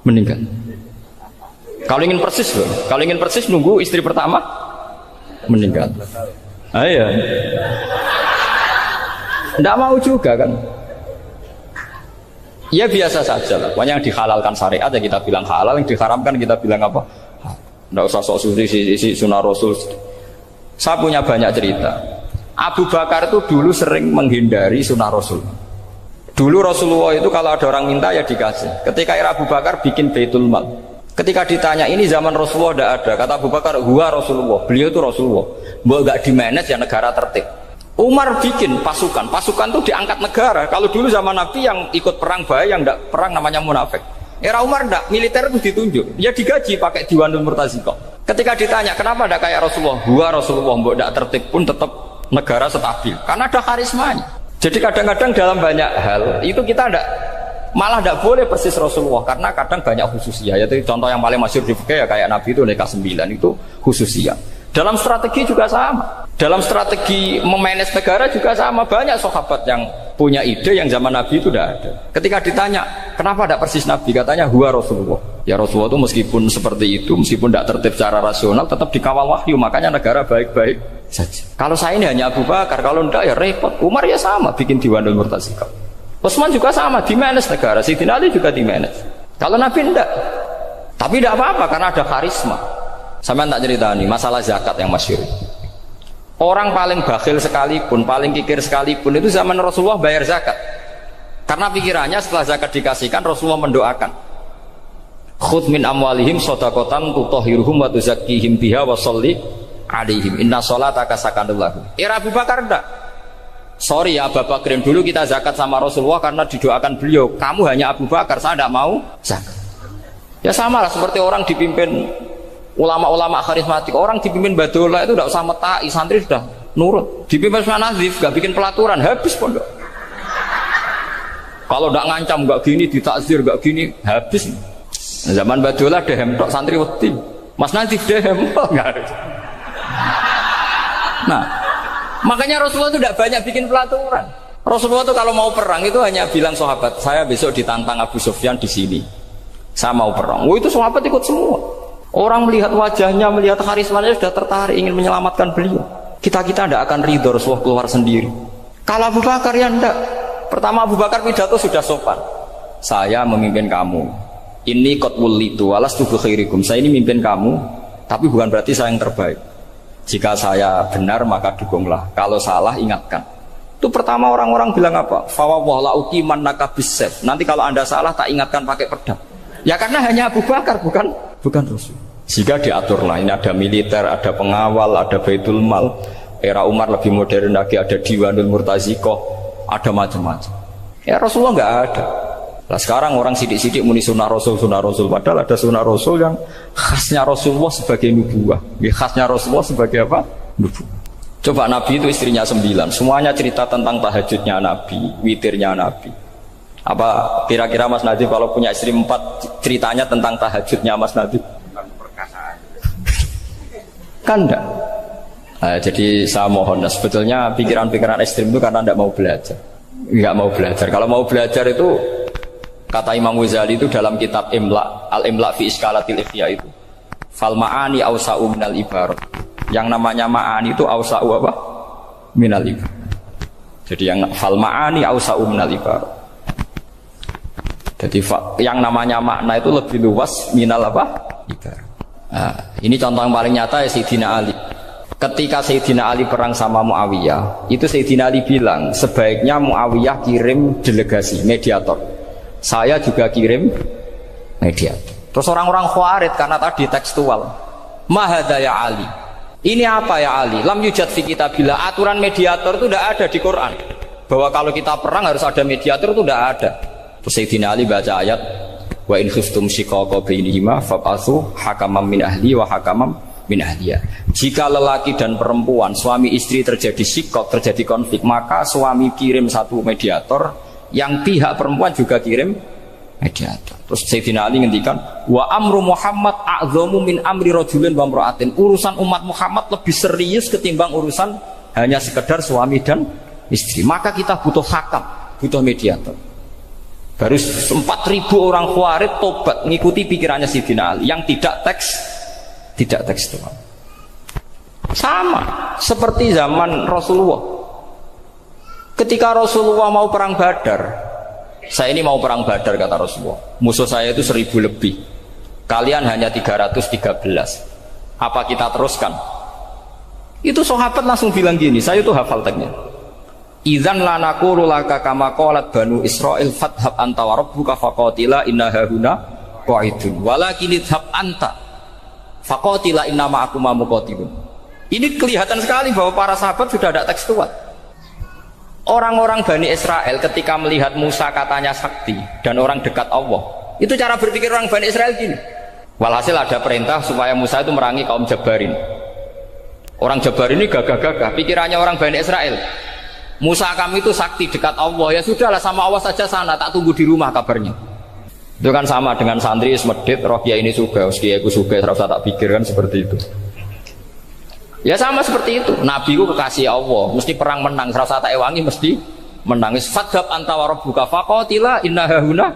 meninggal? Kalau ingin persis loh, kalau ingin persis nunggu istri pertama meninggal. Ah iya. Nggak mau juga kan? Ya biasa saja lah. Pokoknya yang dihalalkan syariat ya kita bilang halal, yang diharamkan kita bilang apa? Nggak usah sok suci sunnah Rasul. Saya punya banyak cerita. Abu Bakar itu dulu sering menghindari sunnah Rasul. Dulu Rasulullah itu kalau ada orang minta ya dikasih. Ketika era Abu Bakar bikin Baitul Mal. Ketika ditanya ini zaman Rasulullah tidak ada, kata Abu Bakar, huwa Rasulullah. Beliau itu Rasulullah. Mau nggak dimanage ya negara tertib. Umar bikin pasukan. Pasukan itu diangkat negara. Kalau dulu zaman Nabi yang ikut perang bahaya, yang tidak perang namanya munafik. Era Umar tidak, militer itu ditunjuk. Dia digaji pakai Diwanul Murtaziqah. Ketika ditanya kenapa tidak kayak Rasulullah, huwa Rasulullah, mau tidak tertib pun tetap negara stabil. Karena ada karismanya. Jadi kadang-kadang dalam banyak hal itu kita malah tidak boleh persis Rasulullah karena kadang banyak khususiyah. Yaitu contoh yang paling masyhur di fikih ya kayak Nabi itu nikah 9 itu khususiyah. Dalam strategi juga sama. Dalam strategi memanage negara juga sama. Banyak sahabat yang punya ide yang zaman Nabi itu tidak ada. Ketika ditanya kenapa tidak persis Nabi, katanya huwa Rasulullah. Ya Rasulullah itu meskipun seperti itu, meskipun tidak tertib secara rasional, tetap dikawal wahyu. Makanya negara baik-baik saja. Kalau saya ini hanya Abu Bakar, kalau tidak ya repot. Umar ya sama, bikin Diwanul Murtaziqah. Utsman juga sama, dimanage negara. Sayyidina Ali juga dimanage. Kalau Nabi tidak. Tapi tidak apa-apa karena ada karisma. Sampai tak cerita nih masalah zakat yang masyhur. Orang paling bakhil sekalipun, paling kikir sekalipun itu zaman Rasulullah bayar zakat. Karena pikirannya setelah zakat dikasihkan Rasulullah mendoakan. Khudh min amwalihim shadaqatan tutahhiruhum wa tuzakkihim biha wa sholli alaihim inna sholataka sakanul lahum. Era Abu Bakar enggak. Sorry ya Abu Bakrin, dulu kita zakat sama Rasulullah karena didoakan beliau. Kamu hanya Abu Bakar, saya tidak mau zakat. Ya sama lah seperti orang dipimpin ulama-ulama karismatik. Orang dipimpin Badola itu tidak usah metai, santri sudah nurut. Dipimpin Usman Nazif, gak bikin pelaturan, habis pondok. Kalau tidak ngancam, gak gini, ditakzir, gak gini, habis. Zaman Badola dehem tok santri wedi. Mas Nazif dehem enggak ada. Nah, makanya Rasulullah itu tidak banyak bikin pelaturan. Rasulullah itu kalau mau perang itu hanya bilang sahabat, saya besok ditantang Abu Sufyan di sini. Saya mau perang. Oh itu sahabat ikut semua. Orang melihat wajahnya, melihat karismanya sudah tertarik ingin menyelamatkan beliau. Kita tidak akan ridho Rasulullah keluar sendiri. Kalau Abu Bakar ya enggak. Pertama Abu Bakar pidato sudah sopan. Saya memimpin kamu. Ini qad wulitu walastu bi khairikum. Saya ini memimpin kamu, tapi bukan berarti saya yang terbaik. Jika saya benar maka dukunglah. Kalau salah ingatkan. Itu pertama orang-orang bilang apa? Fa wa la utimannaka bisayf. Nanti kalau Anda salah tak ingatkan pakai pedang. Ya karena hanya Abu Bakar bukan Rasul. Jika diaturlah ini ada militer, ada pengawal, ada Baitul Mal. Era Umar lebih modern lagi, ada Diwanul Murtaziqah, ada macam-macam. Ya Rasulullah nggak ada. Nah sekarang orang sidik-sidik muni sunnah Rasul, padahal ada sunnah Rasul yang khasnya Rasulullah sebagai nubuwah. Khasnya Rasulullah sebagai apa? Nubuwah. Coba Nabi itu istrinya 9, semuanya cerita tentang tahajudnya Nabi, witirnya Nabi. Apa kira-kira Mas Nadif kalau punya istri 4 ceritanya tentang tahajudnya Mas Nadif? Kan enggak. Nah, jadi saya mohon, sebetulnya pikiran-pikiran ekstrim itu karena enggak mau belajar. Enggak mau belajar. Kalau mau belajar itu kata Imam Ghazali itu dalam kitab Imla, Al-Imla fi Iskalatil Ikhya itu. Fal ma'ani awsa'u minal ibarat. Yang namanya ma'ani itu awsa'u apa? Minal ibarat. Jadi yang fal ma'ani awsa'u minal ibarat. Jadi yang namanya makna itu lebih luas minal apa? Ibarat. Nah, ini contoh yang paling nyata ya Sayyidina Ali. Ketika Sayyidina Ali perang sama Muawiyah, itu Sayyidina Ali bilang sebaiknya Muawiyah kirim delegasi, mediator. Saya juga kirim mediator. Terus orang-orang khawarid karena tadi tekstual. Mahadha ya Ali. Ini apa ya Ali? Lam yujad fi kitabillah. Aturan mediator itu tidak ada di Quran. Bahwa kalau kita perang harus ada mediator itu tidak ada. Terus Sayyidina Ali baca ayat wa in khiftum shiqaqa bainihima fab'atsu hakaman min ahli wa hakaman min ahliya. Jika lelaki dan perempuan suami istri terjadi shiqaq, terjadi konflik, maka suami kirim satu mediator, yang pihak perempuan juga kirim mediator. Terus Sayyidina Ali ngendikan wa amru Muhammad a'dhamu min amri rajulin wa imra'atin. Urusan umat Muhammad lebih serius ketimbang urusan hanya sekedar suami dan istri. Maka kita butuh hakam, butuh mediator. Baru 4.000 orang Khawarij tobat mengikuti pikirannya Sayyidina Ali yang tidak tekstual. Sama seperti zaman Rasulullah. Ketika Rasulullah mau perang Badar, saya ini mau perang Badar kata Rasulullah, musuh saya itu 1.000 lebih, kalian hanya 313, apa kita teruskan? Itu sahabat langsung bilang gini, saya itu hafal teksnya, idzan la naqulu laka kama qalat banu Israil fathhab anta wa rabbuka faqatila inna hahuna qa'idun walakin idhab anta faqatila inna ma'akum muqatilun. Ini kelihatan sekali bahwa para sahabat sudah ada tekstual. Orang-orang Bani Israel ketika melihat Musa katanya sakti dan orang dekat Allah, itu cara berpikir orang Bani Israel gini. Walhasil ada perintah supaya Musa itu merangi kaum Jabarin. Orang Jabarin ini gagah-gagah, pikirannya orang Bani Israel, Musa kami itu sakti dekat Allah, ya sudahlah sama Allah saja sana, tak tunggu di rumah kabarnya. Itu kan sama dengan santri semedit, roh kiai ini suga, kiai aku suga, serasa tak pikir kan seperti itu. Ya sama seperti itu, Nabi ku kekasih Allah, mesti perang menang, serasa tak ewangi mesti menang. Fadhab anta wa rabbuka faqatila inna hahuna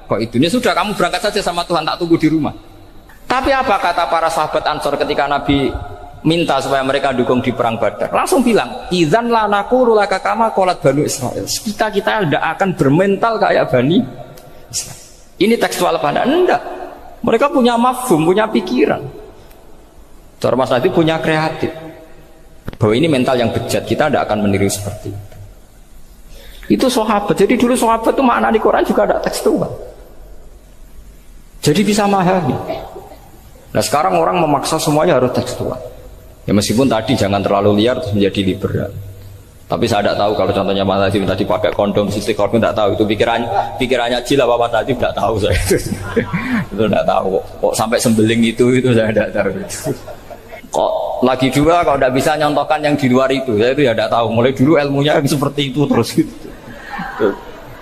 qa'idun. Sudah kamu berangkat saja sama Tuhan, tak tunggu di rumah. Tapi apa kata para sahabat Ansor ketika Nabi minta supaya mereka dukung di perang Badar? Langsung bilang, idzan la naqulu laka kama qalat banu Israil. Kita tidak akan bermental kayak Bani Israil. Ini tekstual pada enggak. Mereka punya mafhum, punya pikiran. Cara Mas Nadi punya kreatif. Bahwa ini mental yang bejat, kita tidak akan meniru seperti itu. Itu sahabat. Jadi dulu sahabat itu makna di Quran juga ada tekstual. Jadi bisa memahami. Nah sekarang orang memaksa semuanya harus tekstual. Ya meskipun tadi jangan terlalu liar terus menjadi liberal. Tapi saya tidak tahu kalau contohnya Mas Nadiem tadi pakai kondom, sistem kondom tidak tahu itu pikirannya Jil apa Mas Nadiem tidak tahu saya. Itu tidak tahu. Kok sampai sembeling itu saya tidak tahu. Kok lagi juga kalau tidak bisa nyontohkan yang di luar itu, saya itu ya tidak tahu. Mulai dulu ilmunya seperti itu terus gitu.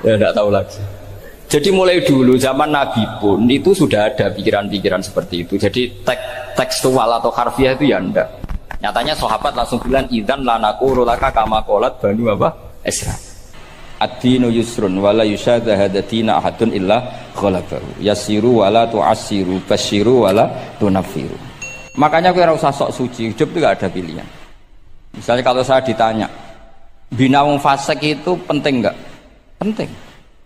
Ya tidak tahu lagi. Jadi mulai dulu zaman Nabi pun itu sudah ada pikiran-pikiran seperti itu. Jadi tekstual atau harfiah itu ya enggak. Nyatanya sahabat langsung bilang idzan la naqulu laka kama qalat banu Israil. Ad-dinu yusrun wala yusyadha hadatina ahadun illa ghalabahu. Yasiru wala tu'assiru basyiru wala tunaffiru. Makanya kowe ora usah sok suci, hidup itu gak ada pilihan. Misalnya kalau saya ditanya, bina wong fasik itu penting enggak? Penting.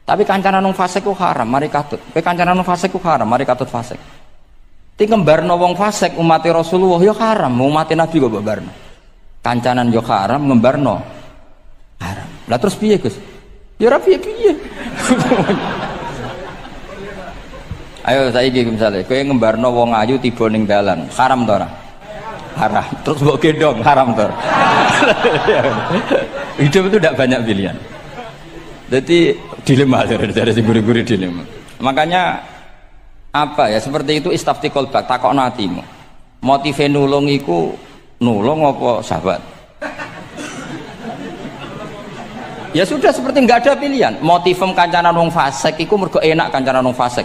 Tapi kancanan wong fasik ku haram, mari katut. Kowe kancanan wong fasik ku haram, mari katut fasik. Ti ngembarno wong fasik umat Rasulullah ya haram, umat Nabi kok mbarno. Kancanan yo haram, ngembarno haram. Lah terus piye, Gus? Ya ora piye-piye. Ayo saiki misale kowe ngembarno wong ayu tiba ning dalan, haram to ora? Haram. Terus mbok gendong, haram to. Hidup itu tidak banyak pilihan. Jadi dilema dari guru-guru dilema. Makanya apa ya seperti itu istafti kolbak takok natimu. Motive nulung iku nulung apa sahabat? Ya sudah seperti nggak ada pilihan. Motivem kancanan wong fasik iku mergo enak kancanan wong fasik.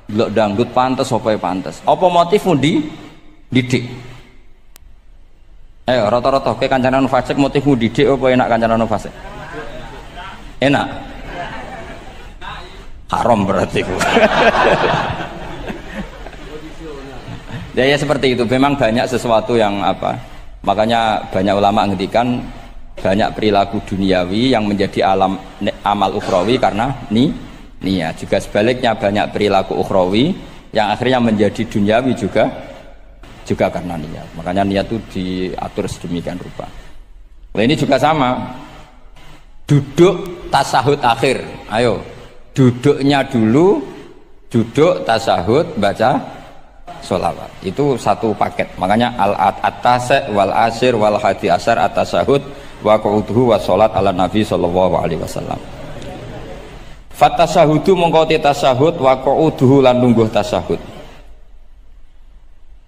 Delok dangdut pantes apa pantes. Apa motifmu didik? Ayo rata-rata ke kancanan wong fasik motifmu didik apa enak kancanan wong fasik? Enak. Haram berarti. Ya seperti itu. Memang banyak sesuatu yang apa? Makanya banyak ulama ngendikan banyak perilaku duniawi yang menjadi amal ukhrawi karena niat. Juga sebaliknya banyak perilaku ukhrawi yang akhirnya menjadi duniawi juga karena niat. Makanya niat itu diatur sedemikian rupa. Nah, ini juga sama. Duduk tasahud akhir. Ayo. Duduknya dulu, duduk tasahud baca sholawat. Itu satu paket. Makanya al-at-tasek wal asir wal hadi asar at-tasahud wa qu'uduhu wa sholat ala nabi sallallahu alaihi wasallam. Fatasahudu mongko te tasahud wa qu'uduhu lan lungguh tasahud.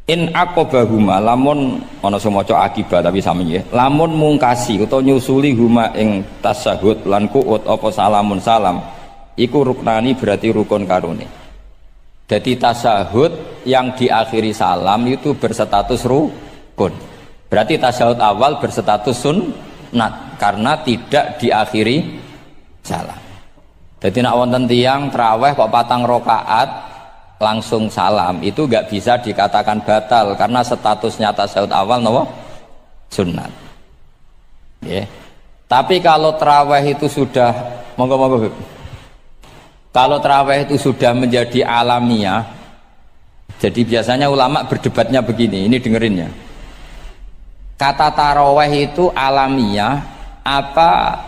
In aqobahuma lamun ana sing maca akibat tapi sami nggih. Lamun mungkasi utawa nyusuli huma ing tasahud lan qu'ud apa salamun salam iku ruknani berarti rukun karone. Jadi tasahud yang diakhiri salam itu berstatus rukun. Berarti tasahud awal berstatus sunnat karena tidak diakhiri salam. Jadi nak wonten tiyang traweh kok 4 rakaat langsung salam itu enggak bisa dikatakan batal karena statusnya tasawuf awal nopo sunnat. Yeah. Tapi kalau tarawih itu sudah monggo kalau tarawih itu sudah menjadi alamiah, jadi biasanya ulama berdebatnya begini, ini dengerin ya. Kata tarawih itu alamiah apa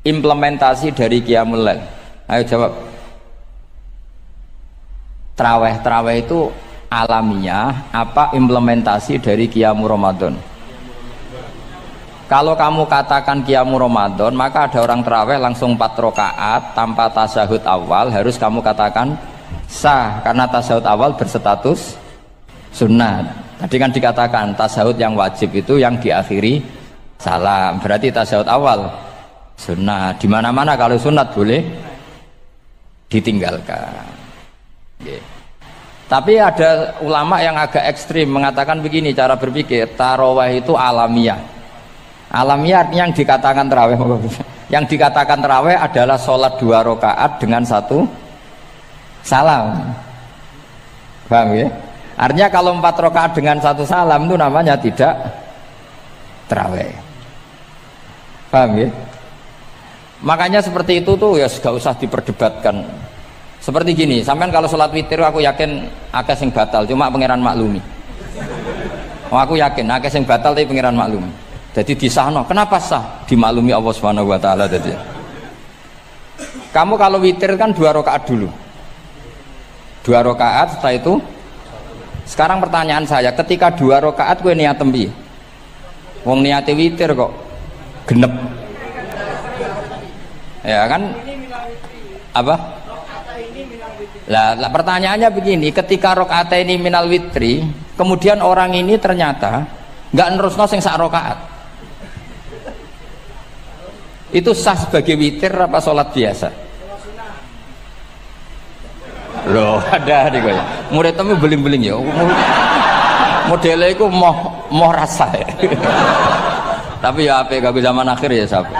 implementasi dari Qiyamul Lail? Ayo jawab. Tarawih itu alamiah apa implementasi dari Qiyamul Ramadan? Kalau kamu katakan Qiyamul Ramadan, maka ada orang tarawih langsung 4 rakaat tanpa tasyahud awal, harus kamu katakan sah karena tasyahud awal berstatus sunnah. Tadi kan dikatakan tasyahud yang wajib itu yang diakhiri salam, berarti tasyahud awal sunnah. Di mana-mana kalau sunat boleh ditinggalkan. Yeah. Tapi ada ulama yang agak ekstrim mengatakan begini cara berpikir, tarawih itu alamiah. Alamiah artinya yang dikatakan tarawih, yang dikatakan tarawih adalah sholat 2 rakaat dengan 1 salam. Paham ya? Artinya kalau 4 rakaat dengan 1 salam itu namanya tidak tarawih. Paham ya? Makanya seperti itu tuh ya gak usah diperdebatkan. Seperti gini, sampean kalau sholat witir aku yakin akeh sing batal, cuma pangeran maklumi. Aku yakin akeh sing batal tapi pangeran maklumi. Jadi disahno, kenapa sah? Dimaklumi Allah Subhanahu wa taala tadi. Kamu kalau witir kan 2 rakaat dulu. 2 rakaat setelah itu. Sekarang pertanyaan saya, ketika 2 rakaat kowe niat tembi. Wong niate witir kok genep. Ya kan? Apa? Lah pertanyaannya begini, ketika rakaat ini minal witri, kemudian orang ini ternyata nggak nerusno sing sak rakaat, itu sah sebagai witir apa sholat biasa? Loh ada nih gue, murid temu beling-beling ya, modelnya itu mau rasa ya. Tapi ya apa gak zaman akhir ya sahabat.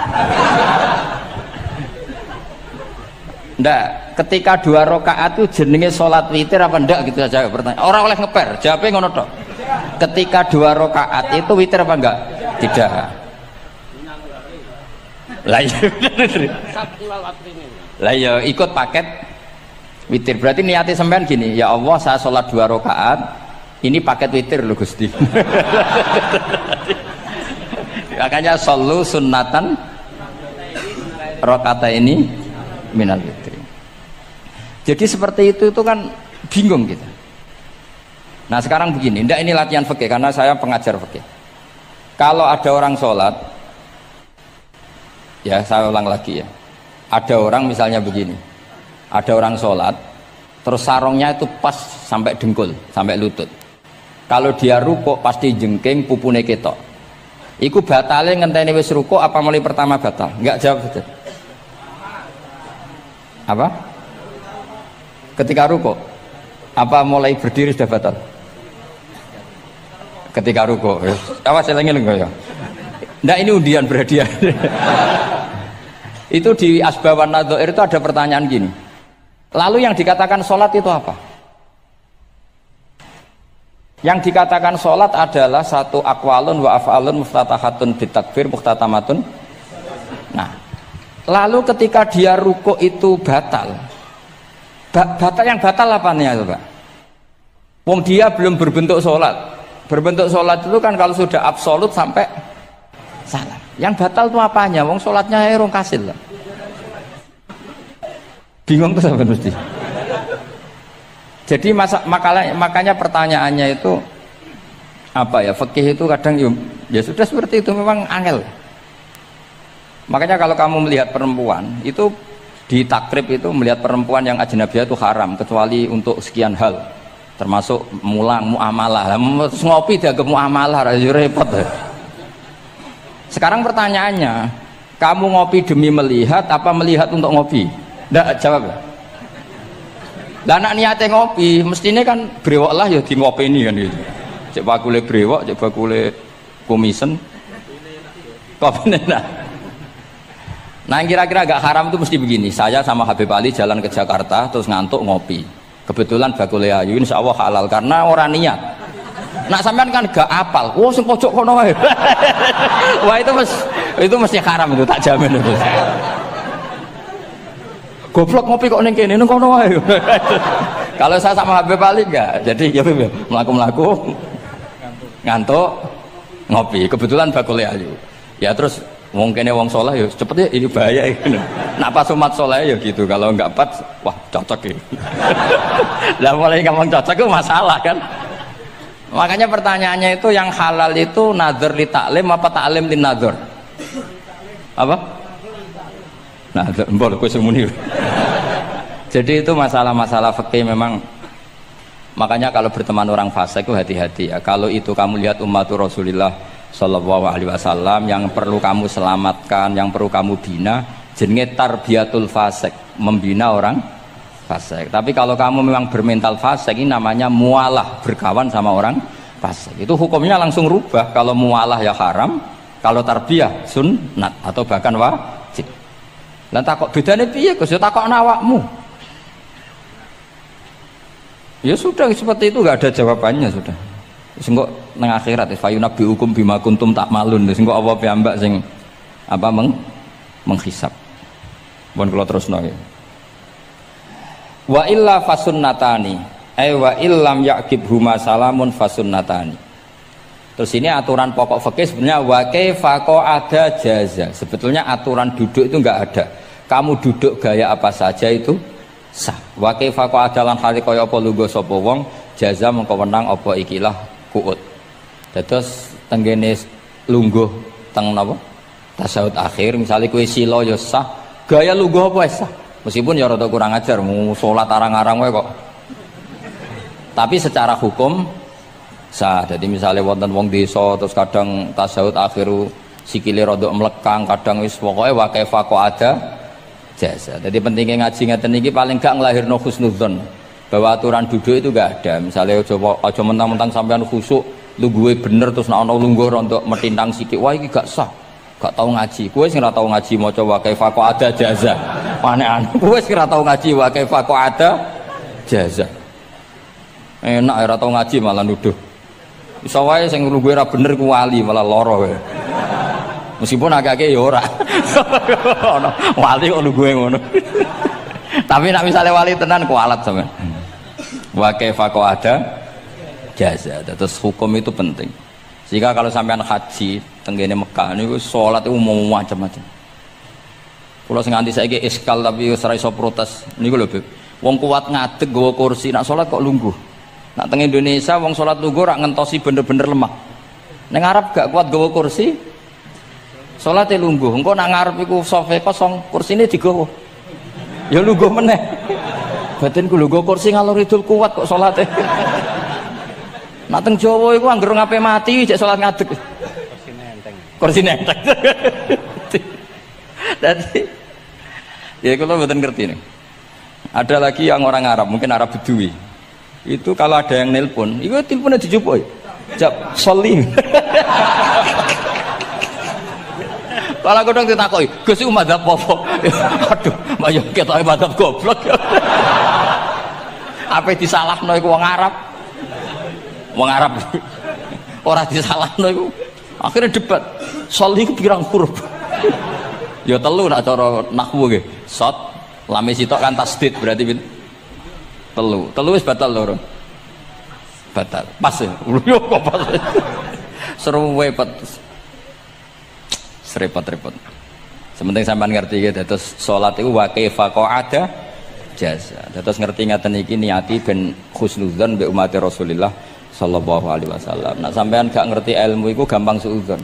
Ndak, ketika 2 rakaat itu jenenge sholat witir apa ndak gitu saja pertanyaan. Orang oleh ngeper, jawabnya ngono tok. Ketika 2 rakaat itu witir apa enggak? Tidak. Lah ya ikut paket witir. Berarti niatnya sampean gini, ya Allah saya sholat 2 rakaat, ini paket witir loh Gusti. Makanya shollu sunnatan rakaat ini minal witri. Jadi seperti itu kan bingung kita. Nah sekarang begini, ndak ini latihan fikih karena saya pengajar fikih. Kalau ada orang sholat, ya saya ulang lagi ya. Ada orang misalnya begini, ada orang sholat, terus sarungnya itu pas sampai dengkul, sampai lutut. Kalau dia rukuk pasti jengking pupune ketok. Iku batale ngenteni wis rukuk apa mulai pertama batal? Enggak jawab saja. Apa? Ketika rukuk apa mulai berdiri sudah batal? Ketika rukuk. Awas eleng-eleng ya. Ndak ini undian berhadiah. Itu di Asbawan Nadhair itu ada pertanyaan gini. Lalu yang dikatakan sholat itu apa? Yang dikatakan sholat adalah satu aqwalun wa af'alun muftatahatun bitakbir muhtatamatun. Nah, lalu ketika dia rukuk itu batal. Batal yang batal apa nih ya, Pak? Wong dia belum berbentuk sholat. Berbentuk sholat itu kan kalau sudah absolut sampai salam. Yang batal itu apanya? Wong sholatnya erong kasil lah. Bingung tuh sampai mesti. Jadi makanya pertanyaannya itu apa ya? Fikih itu kadang ya sudah seperti itu memang angel. Makanya kalau kamu melihat perempuan itu di takrib itu melihat perempuan yang ajnabiyah itu haram kecuali untuk sekian hal, termasuk mulang muamalah. Terus ngopi dianggap muamalah, repot. Sekarang pertanyaannya, kamu ngopi demi melihat apa melihat untuk ngopi? Nggak jawab. Lah anak niatnya ngopi, mestinya kan brewok lah ya di ngopi ini kan gitu. Cek bakule brewok, cek bakule komisen. Kopi enak. Nah yang kira-kira agak haram itu mesti begini. Saya sama Habib Ali jalan ke Jakarta terus ngantuk ngopi. Kebetulan bakule ayu insya Allah halal karena orang niat. Nak sampean kan gak apal. Wah sing pojok kono wae. Wah itu mesti haram itu tak jamin itu. Goblok ngopi kok ning kene ning kono wae. Kalau saya sama Habib Ali enggak. Jadi ya mlaku-mlaku ngantuk ngopi. Kebetulan bakule ayu. Ya terus mungkin wong soleh ya cepet ya ini bahaya ini. Nak pas umat soleh ya gitu. Kalau enggak pas, wah cocok ya. Lah mulai ngomong cocok itu masalah kan. Makanya pertanyaannya itu yang halal itu nazar li taklim apa taklim li nazar? Apa? Nazar, mbok kowe semuni. Jadi itu masalah-masalah fikih memang. Makanya kalau berteman orang fasik itu hati-hati ya. Kalau itu kamu lihat umatur Rasulullah Sallallahu Alaihi Wasallam yang perlu kamu selamatkan, yang perlu kamu bina, jenenge tarbiyatul fasik, membina orang fasik. Tapi kalau kamu memang bermental fasik, ini namanya mualah, berkawan sama orang fasik. Itu hukumnya langsung rubah. Kalau mualah ya haram, kalau tarbiyah sunnat atau bahkan wajib. Lah takok bedane piye? Gus, ya takok awakmu. Ya sudah seperti itu, enggak ada jawabannya sudah. Sing kok nang akhirat fayunabi hukum bima kuntum tak malun. Sing kok apa piyambak sing apa menghisab. Pun kula terusno nggih. Wa illa fasunnatani. Wa illam yaqib huma salamun fasunnatani. Terus ini aturan pokok fikih sebenarnya wa kaifa ada jaza. Sebetulnya aturan duduk itu enggak ada. Kamu duduk gaya apa saja itu sah. Wa kaifa ada lan hale kaya apa lungguh sapa wong jaza mengko wenang apa ikilah kuut. Terus tenggene lungguh teng napa? Tasawuf akhir misalnya kue silo ya sah. Gaya lungguh apa sah? Meskipun ya rada kurang ajar mau salat arang-arang wae kok. Tapi secara hukum sah. Jadi misalnya wonten wong desa terus kadang tasawuf akhiru sikile rada mlekang, kadang wis pokoke wa kaifa ada jasa. Jadi pentingnya ngaji ngeten iki paling gak nglahirno husnudzon. Bahwa aturan duduk itu gak ada. Misalnya aja mentang-mentang sampean khusuk lungguhe bener terus nek ana lungguh untuk metintang sikik, wah iki gak sah. Gak tau ngaji. Kowe sing ora tau ngaji maca wa kaifa ada jaza. Aneh-aneh. Kowe sing ora tau ngaji wa kaifa ada jaza. Enak ora tau ngaji malah nuduh. Iso wae sing lungguhe ora bener ku wali malah lara kowe. Meskipun agak-agak ya ora. Wali kok lungguhe ngono. Tapi nek misale wali tenan kualat sampean. Wa kaifa ada jaza. Terus hukum itu penting. Sehingga kalau sampean haji tenggene Mekah niku salat itu umum macam-macam. Kula sing nganti saiki iskal tapi wis ora iso protes. Niku lho, Beb. Wong kuat ngadeg nggawa kursi nak salat kok lungguh. Nak teng Indonesia wong salat lungguh ora ngentosi bener-bener lemah. Ning Arab gak kuat nggawa kursi. Salate lungguh. Engko nak ngarep iku sofa kosong, kursine digawa. Ya lungguh meneh. Batinku lungguh kursi ngalor idul kuat kok salate. Nak teng Jawa iku anggere ngape mati cek salat ngadeg. Kursine enteng. Jadi ya kalau mboten ngerti nih. Ada lagi yang orang Arab, mungkin Arab Bedui. Itu kalau ada yang nelpon, itu teleponnya dijupuk. Jap soli. Kalau aku dong ditakoki, Gus iku madzhab apa? Aduh, mbak yo ketoke madzhab goblok. Apa disalahno iku wong Arab? Wong Arab. Ora disalahno iku. Akhirnya debat. Soli iku pirang huruf? Ya telu nak cara nahwu nggih. Shot, lame sitok kan tasdid berarti telu. Telu wis batal lho. Batal. Pas. Yo kok pas. Seru wepet. Serepot-repot. Sementing sampean ngerti gitu. Terus salat iku wa kaifa ada jasa. Terus ngerti ngaten iki niati ben husnudzon mbek umat Rasulullah sallallahu alaihi wasallam. Nek sampean gak ngerti ilmu iku gampang suudzon.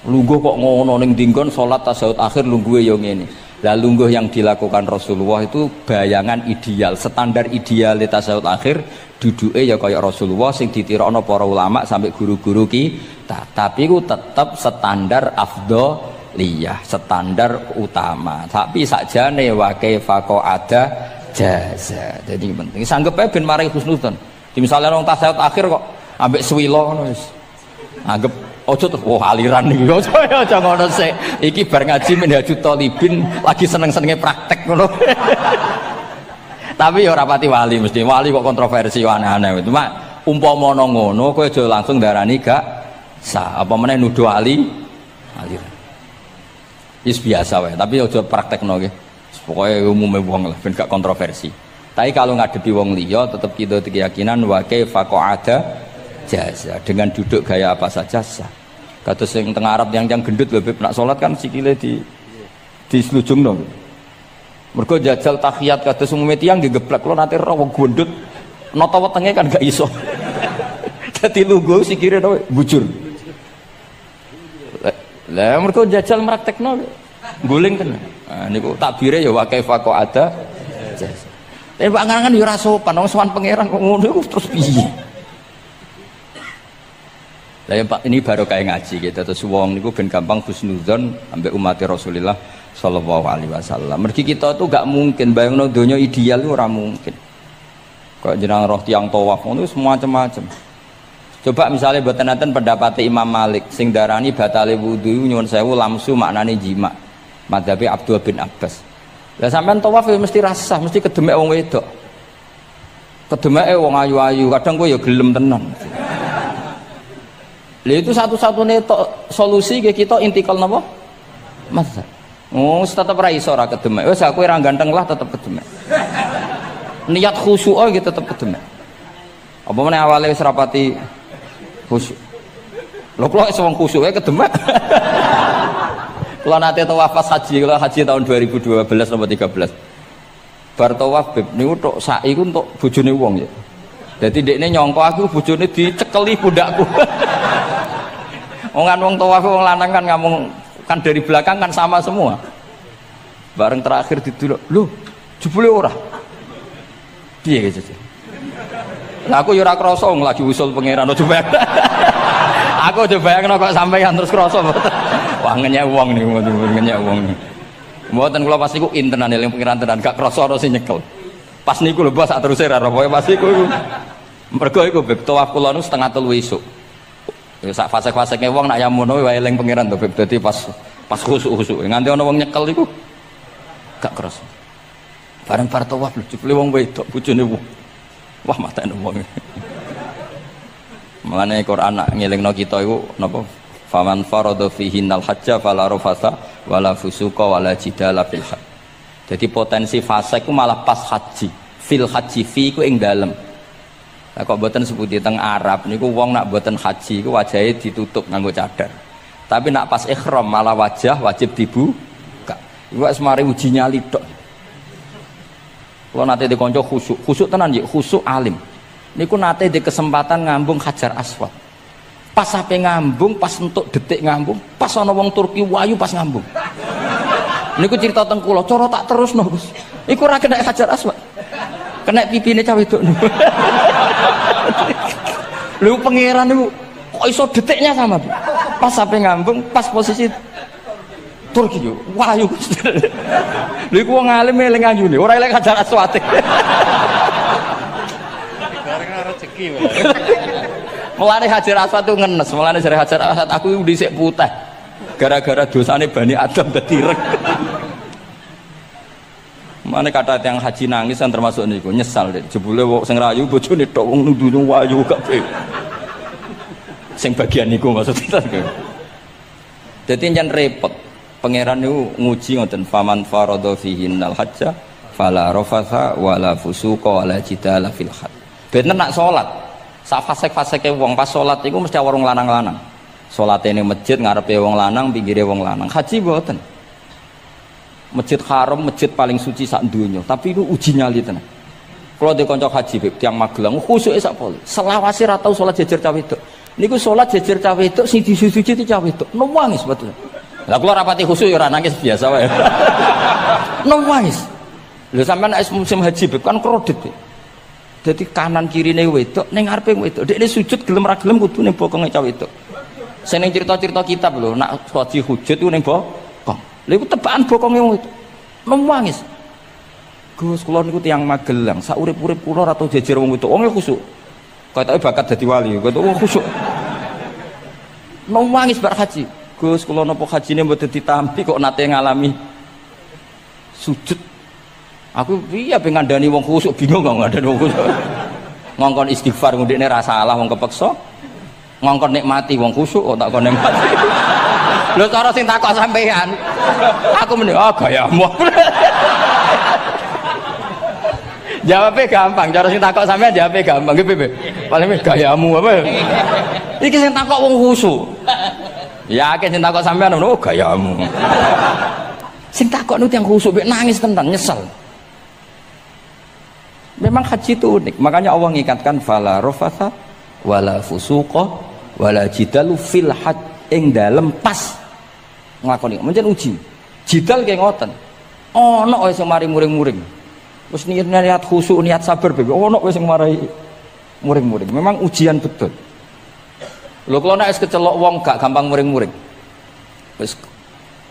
Lungguh kok ngono ning dinggon salat tasawuf akhir lungguhe yo ngene. Lah lungguh yang dilakukan Rasulullah itu bayangan ideal, standar ideal di tasawuf akhir duduke ya kaya Rasulullah sing ditirokno para ulama sampai guru-guru kita. Tapi ku tetap standar afdholiyah, standar utama. Tapi sakjane wa kaifa ada jaza. Jadi penting sanggep ae ben maring husnudzon. Di misalnya orang tasawuf akhir kok ambek swilo ngono wis. Anggap ojo terus aliran iki. Aja ngono sik. Iki bar ngaji Minhajut Thalibin lagi seneng-senenge praktek ngono. Tapi ya ora pati wali mesti. Wali kok kontroversi aneh-aneh. Cuma umpama ngono kowe aja langsung darani gak sah. Apa meneh nuduh aliran. Wis biasa wae, tapi aja praktekno nggih. Pokoke umume wong lah ben gak kontroversi. Tapi kalau ngadepi wong liya tetap kita keyakinan wa kaifa ada jaza dengan duduk gaya apa saja sah. Kados sing teng Arab yang gendut lho Beb nak salat kan sikile di slujungno. Mergo jajal tahiyat kados umume tiyang nggih geblek kula nate ora wong gendut nata wetenge kan gak iso. Dadi lungguh sikire to bujur. Lah mergo jajal praktekno guling tenan. Nah niku takbire ya wa kaifa ada jaza. Tapi Pak Ngangan ya ora sopan, wong sowan pangeran kok ngono iku terus piye? Lah ya Pak ini baru kayak ngaji gitu terus wong niku ben gampang husnudzon ambek umat Rasulullah sallallahu alaihi wasallam. Mergi kita tuh gak mungkin bayangno donya ideal itu ora mungkin. Kok jeneng roh tiyang tawaf ngono semua macam-macam. Coba misalnya mboten enten pendapat Imam Malik sing darani batale wudu nyuwun sewu lamsu maknane jima. Madzhabe Abdul bin Abbas. Lah sampean tawaf ya mesti rasah, mesti kedemek wong wedok. Kedemeke wong ayu-ayu, kadang kowe ya gelem tenan. Lha itu satu-satunya solusi ke kita intikal napa? Mazhab. Oh, tetep ra iso ora kedemek. Wis aku ora ganteng lah tetep kedemek. Niat khusyuk iki tetep kedemek. Apa meneh awale wis rapati khusyuk. Lho kok wis wong khusyuke kedemek. Kalau nanti tawaf pas haji, kalau haji tahun 2012 nomor 13 bar tawaf beb niku tok sa'i ku untuk bojone wong ya. Dadi ndekne nyangka aku bojone dicekeli pundakku. Wong tawaf wong lanang kan ngomong kan dari belakang kan sama semua. Bareng terakhir didelok, lho jebule ora. Piye gitu. Lah aku ya ora krasa lagi usul pangeran coba. Aku coba bayangno kok sampeyan terus krasa mboten. Wah ngenyek wong niku ngenyek wong. Mboten kula pas niku intenan eling pengiran tenan gak krasa ana sing nyekel. Pas niku lho bos sak teruse ra pokoke pas niku mergo iku beb tawaf kula nu 2:30 esuk. Ya sak fase-faseke wong nak yamono wae eling pengiran to beb dadi pas khusuk-khusuk. Nganti ana wong nyekel iku gak krasa. Bareng par tawaf lho jebule wong wedok bojone wong. Wah matane wong. Mulane Quran nak ngelingno kita iku napa? Faman farada fihinnal hajja fala rafasa wala fusuqa wala jidala fil hajj. Jadi potensi fase ku malah pas haji. Fil haji fi ku ing dalem. Lah kok mboten sebuti teng Arab niku wong nak mboten haji iku wajahe ditutup nganggo cadar. Tapi nak pas ihram malah wajah wajib dibuka. Iku wis mari uji nyali tok. Kula nate dikonco khusuk tenan nggih, khusuk alim. Niku nate di kesempatan ngambung Hajar Aswad. Pas sampai ngambung, pas entuk detik ngambung, pas ana wong Turki wayu pas ngambung. Niku cerita teng kula, cara tak terusno, Gus. Iku ora kena Hajar Aswad. Kena pipine cah wedok niku. Lho pangeran niku kok iso detiknya sama, Bu. Pas sampai ngambung, pas posisi Turki yo, wayu Gus. Lha iku wong alim eling anjune, ora eling Hajar Aswad. Rezeki wae. Mulane Hajar Aswad itu ngenes, mulane jare Hajar Aswad aku dhisik putih. Gara-gara dosane Bani Adam dadi ireng. Mane kata yang haji nangis kan termasuk niku, nyesal deh. Jebule wong sing rayu bojone tok wong nundune wayu kabeh. Sing bagian niku maksudnya. Dadi njen repot. Pangeran niku nguji ngoten faman farada fihinnal hajja fala rafatha wala fusuqa wala jidala fil hajj. Bener nak salat. Sak fasek-faseke wong pas salat iku mesti warung lanang-lanang. Salate ning masjid ngarepe wong lanang, pinggire wong lanang. Haji mboten. Masjid Haram, masjid paling suci sak donya, tapi itu uji nyali tenan. Kalau di kanca haji Beb tiyang Magelang khusuke sak poli. Selawase ra tau salat jejer cah wedok. Niku salat jejer cah wedok sing disuci-suci cah wedok. Nangis betul. Lah kula rapati khusyuk ya ora nangis biasa wae. Nangis. Lho sampean nek musim haji kan kredit. Dadi kanan kirine wedok ning ngarepe wedok. Dekne sujud gelem ra gelem kudu ning bokonge cah wedok. Sing ning cerita-cerita kitab lho, nak haji hujud ku ning bokong. Lha iku tebakan bokonge wedok. Nangis. Gus kula niku tiyang Magelang, sak urip-urip kula ora tau jejer wong wedok. Wong khusyuk. Katoke bakat dadi wali, katoke wong khusyuk. Nangis bar haji. Gus kula napa hajine mboten ditampi kok nate ngalami sujud. Aku piye ben ngandani wong khusyuk bingung kok ngandani wong khusyuk. Ngongkon istighfar ndekne ra salah wong kepeksa. Ngongkon nikmati wong khusyuk kok tak kon nikmati. Lho cara sing takok sampean. Aku meni gayamu. Jawabnya gampang, cara sing takok sampean jawabnya gampang. Nggih piye? Paling gayamu apa? Iki sing takok wong khusyuk. Yakin sing takok sampean gayamu. Sing takok niku tiyang khusyuk mek nangis tenan nyesel. Memang haji itu unik, makanya Allah ngikatkan fala rafatha wala fusuqa wala jidalu fil hajj ing dalem pas nglakoni. Mencen uji. Jidal kayak ngoten. Ono wae sing mari muring-muring. Wis niat khusyuk, niat sabar bebe. Ono wae sing marai muring-muring. Memang ujian betul. Lho kula nek wis kecelok wong gak gampang muring-muring. Wis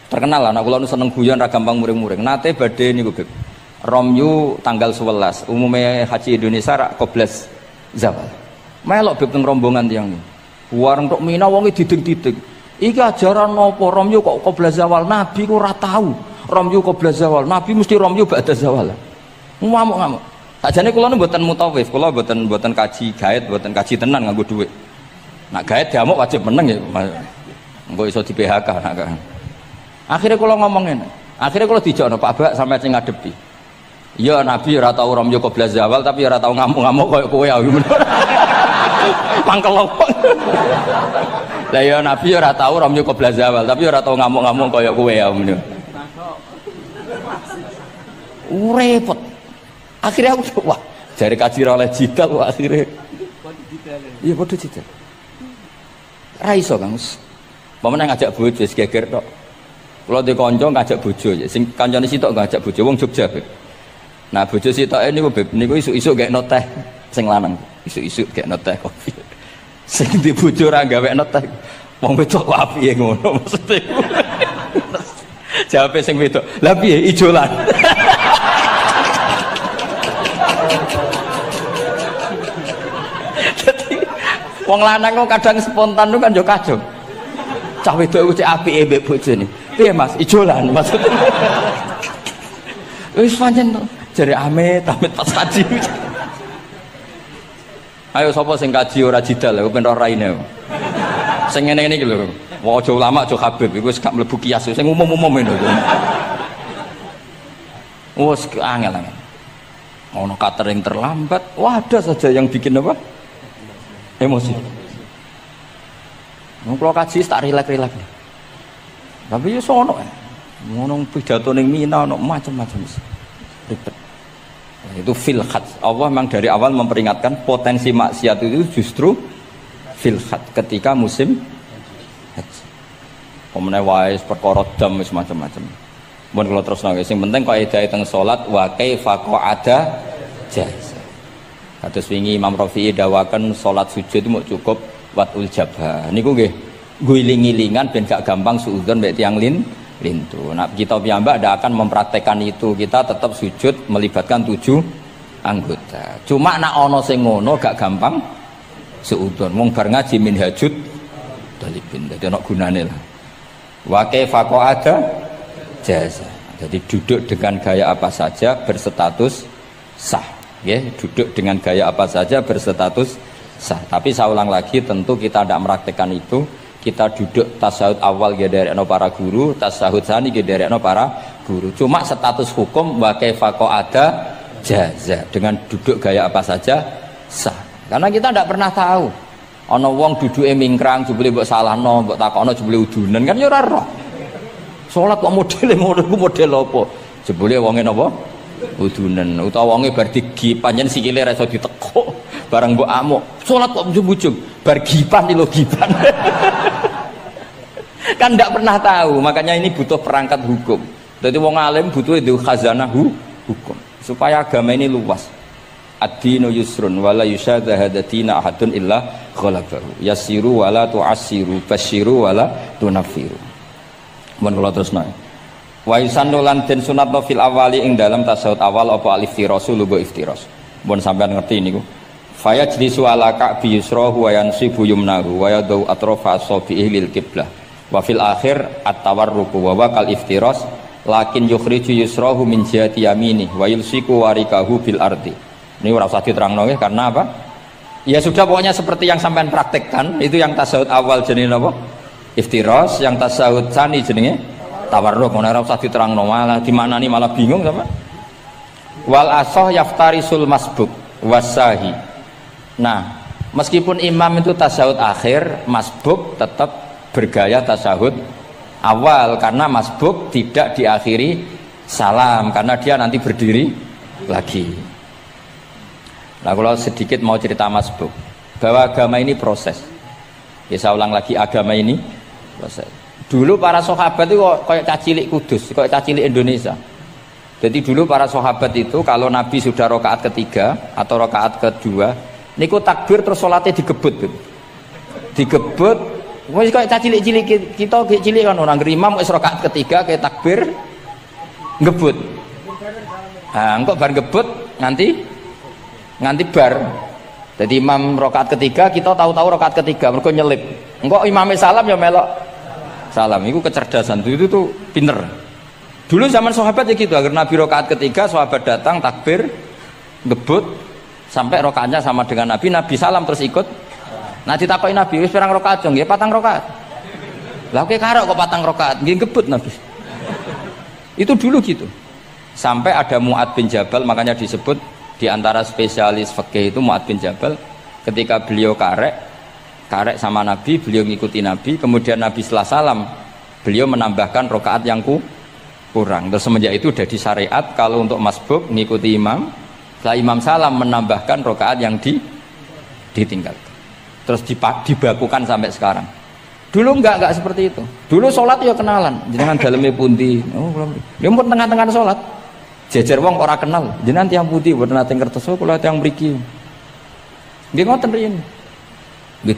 terkenal lah nek kula seneng guyon ra gampang muring-muring. Nate badhe niku Beb. Romyu tanggal 11. Umumnya haji Indonesia rak koblas zawal. Melok Beb teng rombongan tiyang niku. Wareng tok Mina wonge diding-diding. Iki ajaran napa Romyu kok koblas zawal? Nabi ku ora tahu. Romyu koblas zawal. Nabi mesti Romyu ba'da zawal. Ngamuk-ngamuk. Sakjane kula nu mboten mutawif, kula mboten kaji gaet, mboten kaji tenan nganggo dhuwit. Nak gaet diamuk wajib meneng ya. Engko iso di PHK nak. Akhire kula ngomong ngene. Akhire kula dijono Pak Bak sampe sing ngadepi. Ya Nabi ora tau Romyo qobla zawal tapi ora tau ngamuk-ngamuk koyo kowe ya. Pangkel opo. Lah ya Nabi ora tau Romyo qobla zawal tapi ora tau ngamuk-ngamuk koyo kowe ya. Repot. Akhirnya aku wah jari kaji oleh jidal wah akhirnya iya bodoh jidal raiso Kang pemene ngajak bojo wis geger tok kula di kanca ngajak bojo ya sing kancane sitok ngajak bojo wong Jogja Beb. Nah bojo sitoke niku Beb niku isuk-isuk gekno teh sing lanang isuk-isuk gekno teh kopi sing di bojo ora gawekno teh wong wedok apike ngono maksude jawabe sing wedok lha piye ijolan. Wong lanang kok kadang spontan itu kan yo kacau. Cah wedok iku cek apike mbek bojone. Piye Mas? Ijolan maksudnya. Wis pancen jare amit-amit pas kaji. Ayo sapa sing kaji ora jidal aku ben ora raine. Sing ngene-ngene iki lho. Wong aja ulama aja Habib iku wis gak mlebu kias sing umum-umum ngono. Wes angel-angel. Ono catering terlambat, wah ada saja yang bikin apa? Emosi. Kalau kaji tak rilek-rilek. Tapi ya sono ngono pidato ning Mina ono macam-macam. Ribet. Itu fil khat. Allah memang dari awal memperingatkan potensi maksiat itu justru fil khat ketika musim haji. Pemene wae perkara dam wis macam-macam. Mun kula terusno sing penting kaidah teng salat wa kaifa qa'ada jaz. Kados wingi Imam Rafi'i dawakan salat sujud itu mau cukup watul jabha. Niku nggih guling-gilingan ben gak gampang suudzon mek tiyang lintu. Nah, kita piyambak ndak akan mempraktekkan itu. Kita tetap sujud melibatkan 7 anggota. Cuma nak ana sing ngono gak gampang suudzon. Wong bar ngaji minhajud dalibin. Dadi ana gunane lah. Wa kaifa qa'ada jaz. Jadi duduk dengan gaya apa saja berstatus sah. Ya, duduk dengan gaya apa saja berstatus sah. Tapi saya ulang lagi, tentu kita tidak meraktekkan itu. Kita duduk tasahud awal gederekno para guru, tasahud sani gederekno para guru. Cuma status hukum wa kaifa qa'ada jaza. Dengan duduk gaya apa saja sah. Karena kita tidak pernah tahu. Ana wong duduke mingkrang jebule mbok salahno, mbok takokno jebule udunen kan ya ora roh. Salat kok modele ngono model apa? Jebule wonge napa? Udunen utawa wonge bar digi panjen sikile ra iso ditekuk bareng mbok amuk salat kok ujug-ujug bar gipan lho gipan Kan tidak pernah tahu, makanya ini butuh perangkat hukum. Jadi wong alim butuh itu khazanah hukum supaya agama ini luas. Ad-dinu yusrun wala yusyadha hadatina ahadun illa ghalabahu. Yasiru wala tu'assiru basyiru wala tunafiru. Mun kula terusna. Wa yusannu lan den sunatno fil awali ing dalam tasawuf awal apa al-iftiras lugo iftiras. Mun sampean ngerti niku. Fayajlisu ala ka'bi yusrahu wa yansibu yumnahu wa yadau atrafa asabihi lil qiblah. Wa fil akhir at-tawarruku wa kal iftiras lakin yukhriju yusrahu min jihati yamini wa yulsiku warikahu bil ardi. Ini ora usah diterangno nggih karena apa? Ya sudah pokoknya seperti yang sampean praktekkan, itu yang tasawuf awal jenenge napa? Iftiras, yang tasawuf tsani jenenge tawarruk. Ora usah diterangno malah dimaknani malah bingung sama. Wal asah yaftarisul masbuk wasahi. Nah, meskipun imam itu tasawuf akhir, masbuk tetap bergaya tasawuf awal karena masbuk tidak diakhiri salam karena dia nanti berdiri lagi. Nah, kalau sedikit mau cerita masbuk bahwa agama ini proses. Ya saya ulang lagi, agama ini proses. Dulu para sahabat itu kayak cacilik Kudus, kayak cacilik Indonesia. Jadi dulu para sahabat itu kalau Nabi sudah rakaat ketiga atau rakaat kedua, niku takbir terus sholatnya digebut gitu. Digebut, wis kayak cacilik-cilik kita cilik kan orang imam wis rakaat ketiga kayak takbir ngebut. Nah, engko bar ngebut nganti bar. Jadi imam rakaat ketiga kita tahu-tahu rakaat ketiga mergo nyelip. Engko imame salam ya melok salam. Itu kecerdasan itu tuh pinter. Dulu zaman sahabat ya gitu, agar Nabi rakaat ketiga sahabat datang takbir ngebut sampai rakaatnya sama dengan Nabi, Nabi salam terus ikut. Nah ditakoki Nabi wis pirang rakaat jong? Nggih 4 rakaat. Lah oke karo kok 4 rakaat nggih ngebut Nabi. Itu dulu gitu. Sampai ada Mu'ad bin Jabal, makanya disebut di antara spesialis fikih itu Mu'ad bin Jabal, ketika beliau karek sama Nabi, beliau ngikuti Nabi, kemudian Nabi setelah salam beliau menambahkan rakaat yang kurang. Terus semenjak itu jadi syariat kalau untuk masbuk ngikuti imam, setelah imam salam menambahkan rakaat yang ditinggalkan. Terus dibakukan sampai sekarang. Dulu enggak seperti itu. Dulu sholat ya kenalan, jenengan dalemnya pundi. Oh, belum. Ya pun tengah-tengah sholat. Jejer wong ora kenal, jenengan tiyang pundi, mboten nate ngertos kula tiyang mriki. Nggih ngoten riyen. Nggih.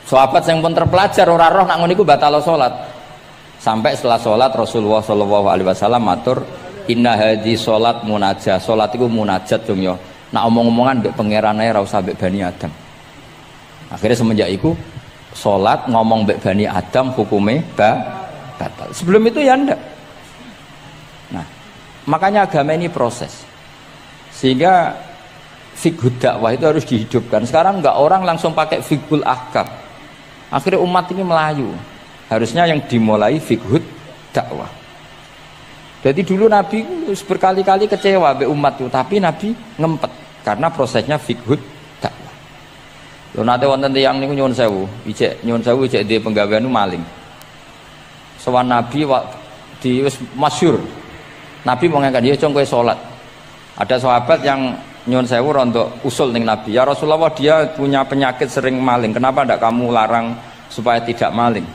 Sahabat yang pun terpelajar ora roh nak ngono iku batal salat. Sampai setelah salat Rasulullah sallallahu alaihi wasallam matur, "Inna hadhi salat munajah." Salat iku munajat dong ya. Nak omong-omongan mbek pangerane ora usah mbek Bani Adam. Akhirnya semenjak itu salat ngomong mbek Bani Adam hukume batal. Sebelum itu ya ndak. Nah, makanya agama ini proses. Sehingga fiqhud dakwah itu harus dihidupkan. Sekarang enggak orang langsung pakai fiqhul ahkam. Akhirnya umat ini melayu. Harusnya yang dimulai fiqhud dakwah. Jadi dulu Nabi berkali-kali kecewa be umat itu, tapi Nabi ngempet karena prosesnya fiqhud dakwah. Lho nate wonten tiyang niku nyuwun sewu, ijek di penggawean maling. Sowan Nabi di wis masyhur. Nabi mau ngangkat dia cong kowe salat. Ada sahabat yang nyuwun sewu rontok usul ning Nabi. Ya Rasulullah, dia punya penyakit sering maling. Kenapa ndak kamu larang supaya tidak maling?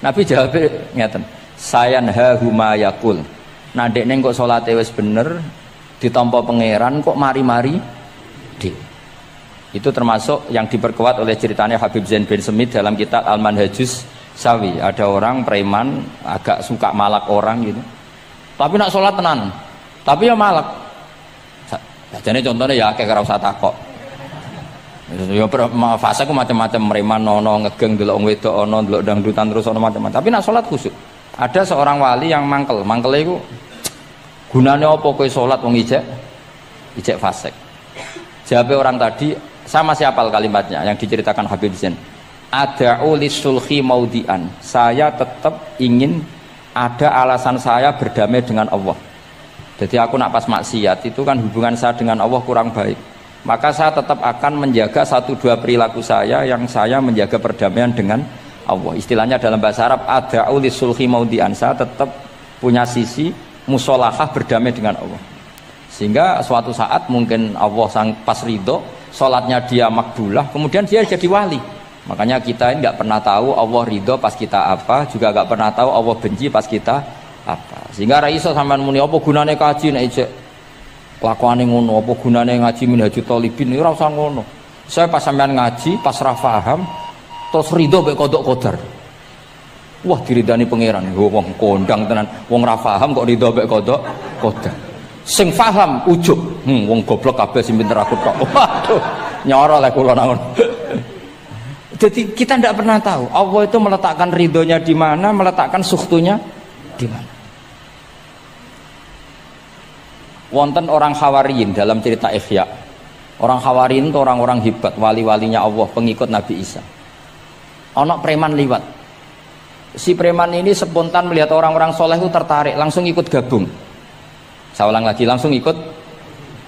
Nabi jawab ngeten, "Sayanhahu ma yaqul." Nah dekne kok salate wis bener ditampa pangeran kok mari-mari di. Itu termasuk yang diperkuat oleh ceritanya Habib Zain bin Smith dalam kitab Al-Manhajus Sawi. Ada orang preman agak suka malak orang gitu. Tapi nak sholat tenan. Tapi ya malak. Jadi contohnya ya kayak ora usah takok. Ya fase ku macam-macam, preman ono ngegeng delok wong wedok ono delok dangdutan terus ono macam-macam. Tapi nak sholat khusyuk. Ada seorang wali yang mangkel itu gunanya apa kowe sholat wong ijek fasik. Jawab orang tadi, sama siapal kalimatnya yang diceritakan Habib Zain. Ada'u lisulhi maudian. Saya tetap ingin ada alasan saya berdamai dengan Allah. Jadi aku nak pas maksiat itu kan hubungan saya dengan Allah kurang baik. Maka saya tetap akan menjaga 1-2 perilaku saya yang saya menjaga perdamaian dengan Allah. Istilahnya dalam bahasa Arab, ada'u lisulhi maudian. Saya tetap punya sisi musolahah berdamai dengan Allah. Sehingga suatu saat mungkin Allah sang pas ridho, sholatnya dia makbulah, kemudian dia jadi wali. Makanya kita ini nggak pernah tahu Allah ridho pas kita apa, juga nggak pernah tahu Allah benci pas kita apa. Sehingga ra iso sampean muni apa gunane kaji nek ijek kelakuane ngono, apa gunane ngaji Minhajul Thalibin ora usah ngono. Saya pas sampean ngaji, pas ra paham, terus ridho mek kodok kodar. Wah diridani pangeran, wong kondang tenan, wong ra paham kok ridho mek kodok kodar. Sing paham ujub, wong goblok kabeh sing pinter aku tok. Waduh, nyoro lek kula nang. Jadi kita tidak pernah tahu Allah itu meletakkan ridhonya di mana, meletakkan sukhtunya di mana. Wonten orang Hawariyin dalam cerita Ihya. Orang Hawariyin itu orang-orang hebat, wali-walinya Allah, pengikut Nabi Isa. Ono preman liwat. Si preman ini spontan melihat orang-orang soleh itu tertarik, langsung ikut gabung. Saya ulang lagi, langsung ikut.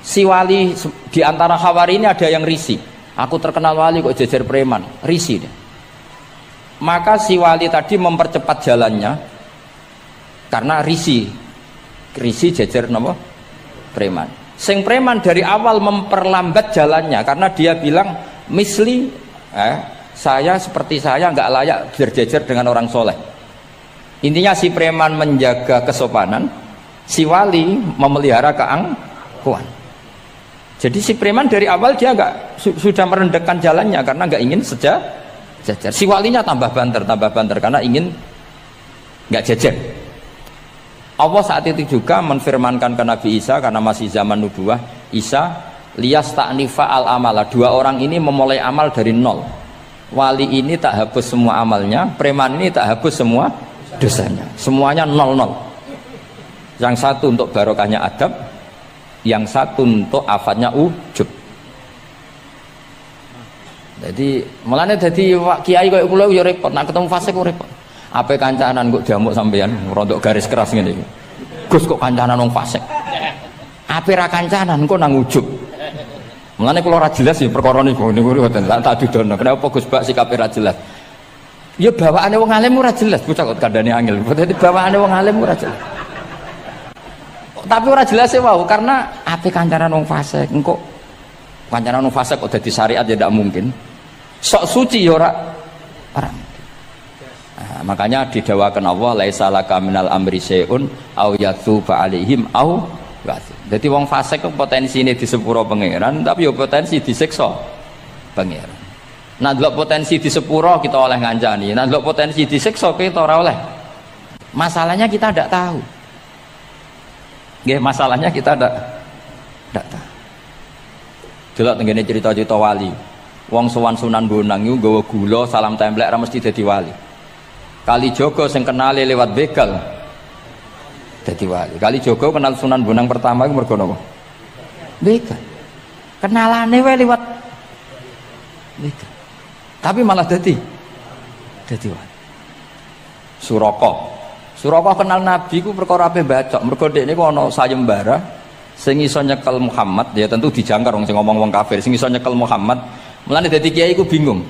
Si wali di antara Hawariyin ini ada yang risih. Aku terkenal wali kok jejer preman, risih dia. Maka si wali tadi mempercepat jalannya karena risih jejer nama preman. Sing preman dari awal memperlambat jalannya karena dia bilang misli saya seperti saya nggak layak berjejer dengan orang soleh. Intinya si preman menjaga kesopanan, si wali memelihara keangkuhan. Jadi si preman dari awal dia sudah merendahkan jalannya karena nggak ingin sejajar. Si walinya tambah banter karena ingin nggak jajar. Allah saat itu juga menfirmankan ke Nabi Isa karena masih zaman nubuwah, Isa liyas ta'nifa al amala. Dua orang ini memulai amal dari nol. Wali ini tak hapus semua amalnya, preman ini tak hapus semua dosanya. Semuanya nol. Yang satu untuk barokahnya adab, yang satu untuk afatnya ujub. Jadi mulane dadi kiai koyo kula yo repot, nek ketemu fase kok repot. Ape kancanan kok diamuk sampean rontok garis keras ngene iki. Gus kok kancanan wong fasik. Ape ra kancanan kok nang ujub. Mulane kula ora jelas ya perkara niku ngoten tak dudono. Kenapa Gus Bak sikape ra jelas? Ya bawaane wong alim ora jelas, bocah kok kandhane angel. Dadi bawaane wong alim ora jelas. Tapi ora jelas ya wow, karena ape kancanan wong fasik engko kancanan wong fasik kok dadi syariat ya ndak mungkin. Sok suci ya ora. Nah, makanya didawakan Allah laisa laka minal amri syai'un au yatuba alaihim au wasi. Jadi wong fasik kok potensine di sepuro pangeran, tapi ya potensi disiksa pangeran. Nah, delok potensi di sepuro kita oleh ngancani, nah delok potensi disiksa kita ora oleh. Masalahnya kita ndak tahu. Nggih, masalahnya kita ndak tahu. Delok tengene cerita-cerita wali. Wong sowan Sunan Bonang iku nggawa gula salam templek ra mesti dadi wali. Kalijogo sing kenale lewat begal dadi wali. Kalijogo kenal Sunan Bonang pertama iku mergo napa? Begal. Kenalane wae lewat begal. Tapi malah dadi wali. Suraka kenal Nabi ku perkara ape bacok. Mergo dekne ku ana sayembara sing iso nyekel Muhammad, ya tentu dijangkar wong sing ngomong wong kafir, sing iso nyekel Muhammad. Mulane dadi kiai ku bingung.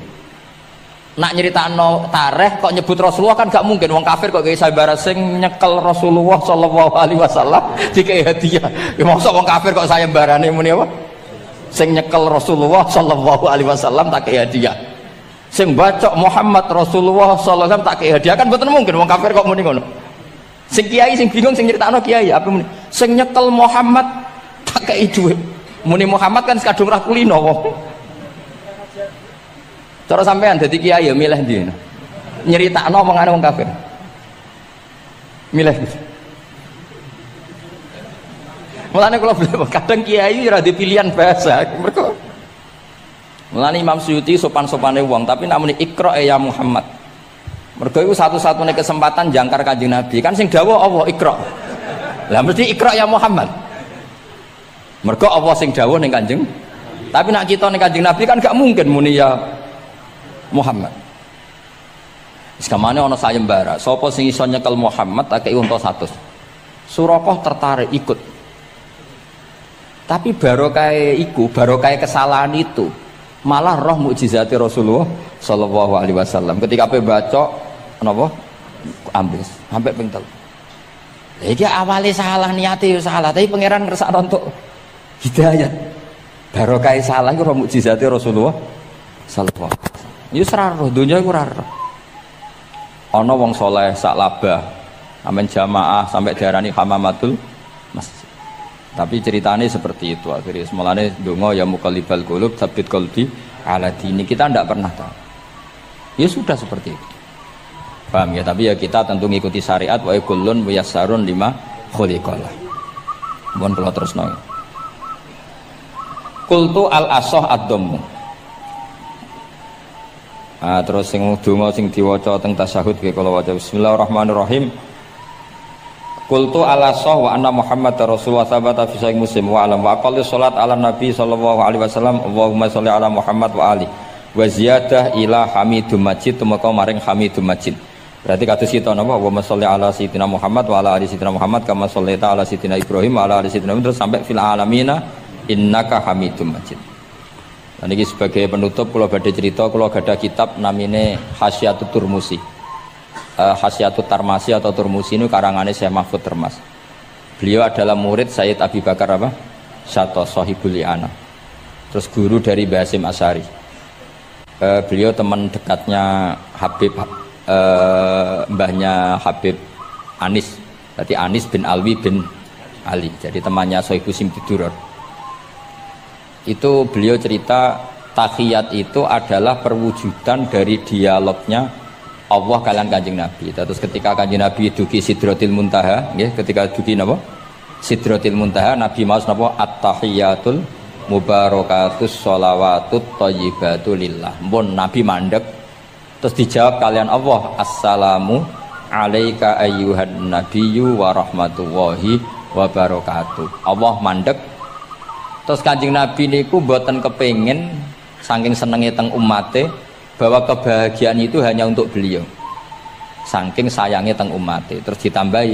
Nak nyeritakno tarikh kok nyebut Rasulullah kan gak mungkin wong kafir kok kiai sayembara sing nyekel Rasulullah sallallahu alaihi wasallam dikei hadiah. Ya mosok wong kafir kok sayembarane muni apa? Sing nyekel Rasulullah sallallahu alaihi wasallam tak kei hadiah. Sing bacok Muhammad Rasulullah sallallahu alaihi wasallam tak kei hadiah kan mboten mungkin wong kafir kok muni ngono. Sing kiai sing bingung sing nyeritakno kiai apa muni? Sing nyekel Muhammad tak kei dhuwit. Muni Muhammad kan kadung ra kulino wong. Cara sampean dadi kiai ya milih ndi? Nyeritakno omongane wong kafir. Milih. Mulane kula kadang kiai ora di pilihan bahasa. Mergo mulane Imam Suyuti sopan-sopane wong, tapi nek muni Iqra ya Muhammad. Mergo iku satu-satunya kesempatan jangkar Kanjeng Nabi. Kan sing dawuh Allah Iqra. Lah mesti Iqra ya Muhammad. Mergo Allah sing dawuh ning Kanjeng. Tapi nek kita ning Kanjeng Nabi kan gak mungkin muni ya Muhammad. Sekamane ana sayembara, sapa sing iso nyekel Muhammad tak kei unta 100. Suraqah tertarik ikut. Tapi barokah iku, barokah kesalahan itu malah roh mukjizati Rasulullah sallallahu alaihi wasallam. Ketika pe baca napa? Ambis, sampai ping 3. Iki awale salah niate yo salah, tapi pangeran ngersakno untuk hidayah. Barokah salah iku roh mukjizati Rasulullah sallallahu alaihi wasallam. Ya ora roh, dunya iku ora roh. Ana wong saleh sak labah, amen jamaah sampai diarani hamamatul masjid. Tapi ceritanya seperti itu akhirnya semulane donga ya muqallibal qulub tsabbit qalbi ala dini, kita ndak pernah tahu. Ya sudah seperti itu. Paham ya, tapi ya kita tentu ngikuti syariat wa kullun muyassarun lima khuliqalah. Mohon kula terusno. Qultu al-asah ad-dhammu. Terus sing donga sing diwaca teng tasyahud nggih kula waca bismillahirrahmanirrahim. Qultu al-asah wa anna Muhammad Rasulullah sabata fi sahih Muslim wa alam wa aqalli salat ala nabi sallallahu alaihi wasallam Allahumma sholli ala Muhammad wa ali wa ziyadah ila hamidum majid tumeka maring hamidum majid. Berarti kados kita napa Allahumma sholli ala sayyidina Muhammad wa ala ali sayyidina Muhammad kama shollaita ala sayyidina Ibrahim wa ala ali sayyidina Ibrahim terus sampai fil alamina innaka hamidum majid. Dan ini sebagai penutup kalau badhe cerita kalau ada kitab namine Hasyatut Turmusi. Hasyatut Tarmasi atau Turmusi ini karangannya Syekh Mahfud Termas. Beliau adalah murid Sayyid Abi Bakar apa? Syato Sohibul Li'ana. Terus guru dari Basim Asyari. Beliau teman dekatnya Habib mbahnya Habib Anis. Berarti Anis bin Alwi bin Ali. Jadi temannya Sohibu Simtiduror. Itu beliau cerita tahiyat itu adalah perwujudan dari dialognya Allah kalian Kanjeng Nabi. Terus ketika Kanjeng Nabi dugi Sidratil Muntaha, nggih, ketika dugi napa? Sidratil Muntaha, Nabi maos napa? At-tahiyatul mubarakatus sholawatut thayyibatu lillah. Mun Nabi mandek terus dijawab kalian Allah, assalamu alaika ayyuhan nabiyyu wa rahmatullahi wa barakatuh. Allah mandek. Terus Kanjeng Nabi niku mboten kepengin saking senenge teng umate bahwa kebahagiaan itu hanya untuk beliau. Saking sayangnya teng umate. Terus ditambahi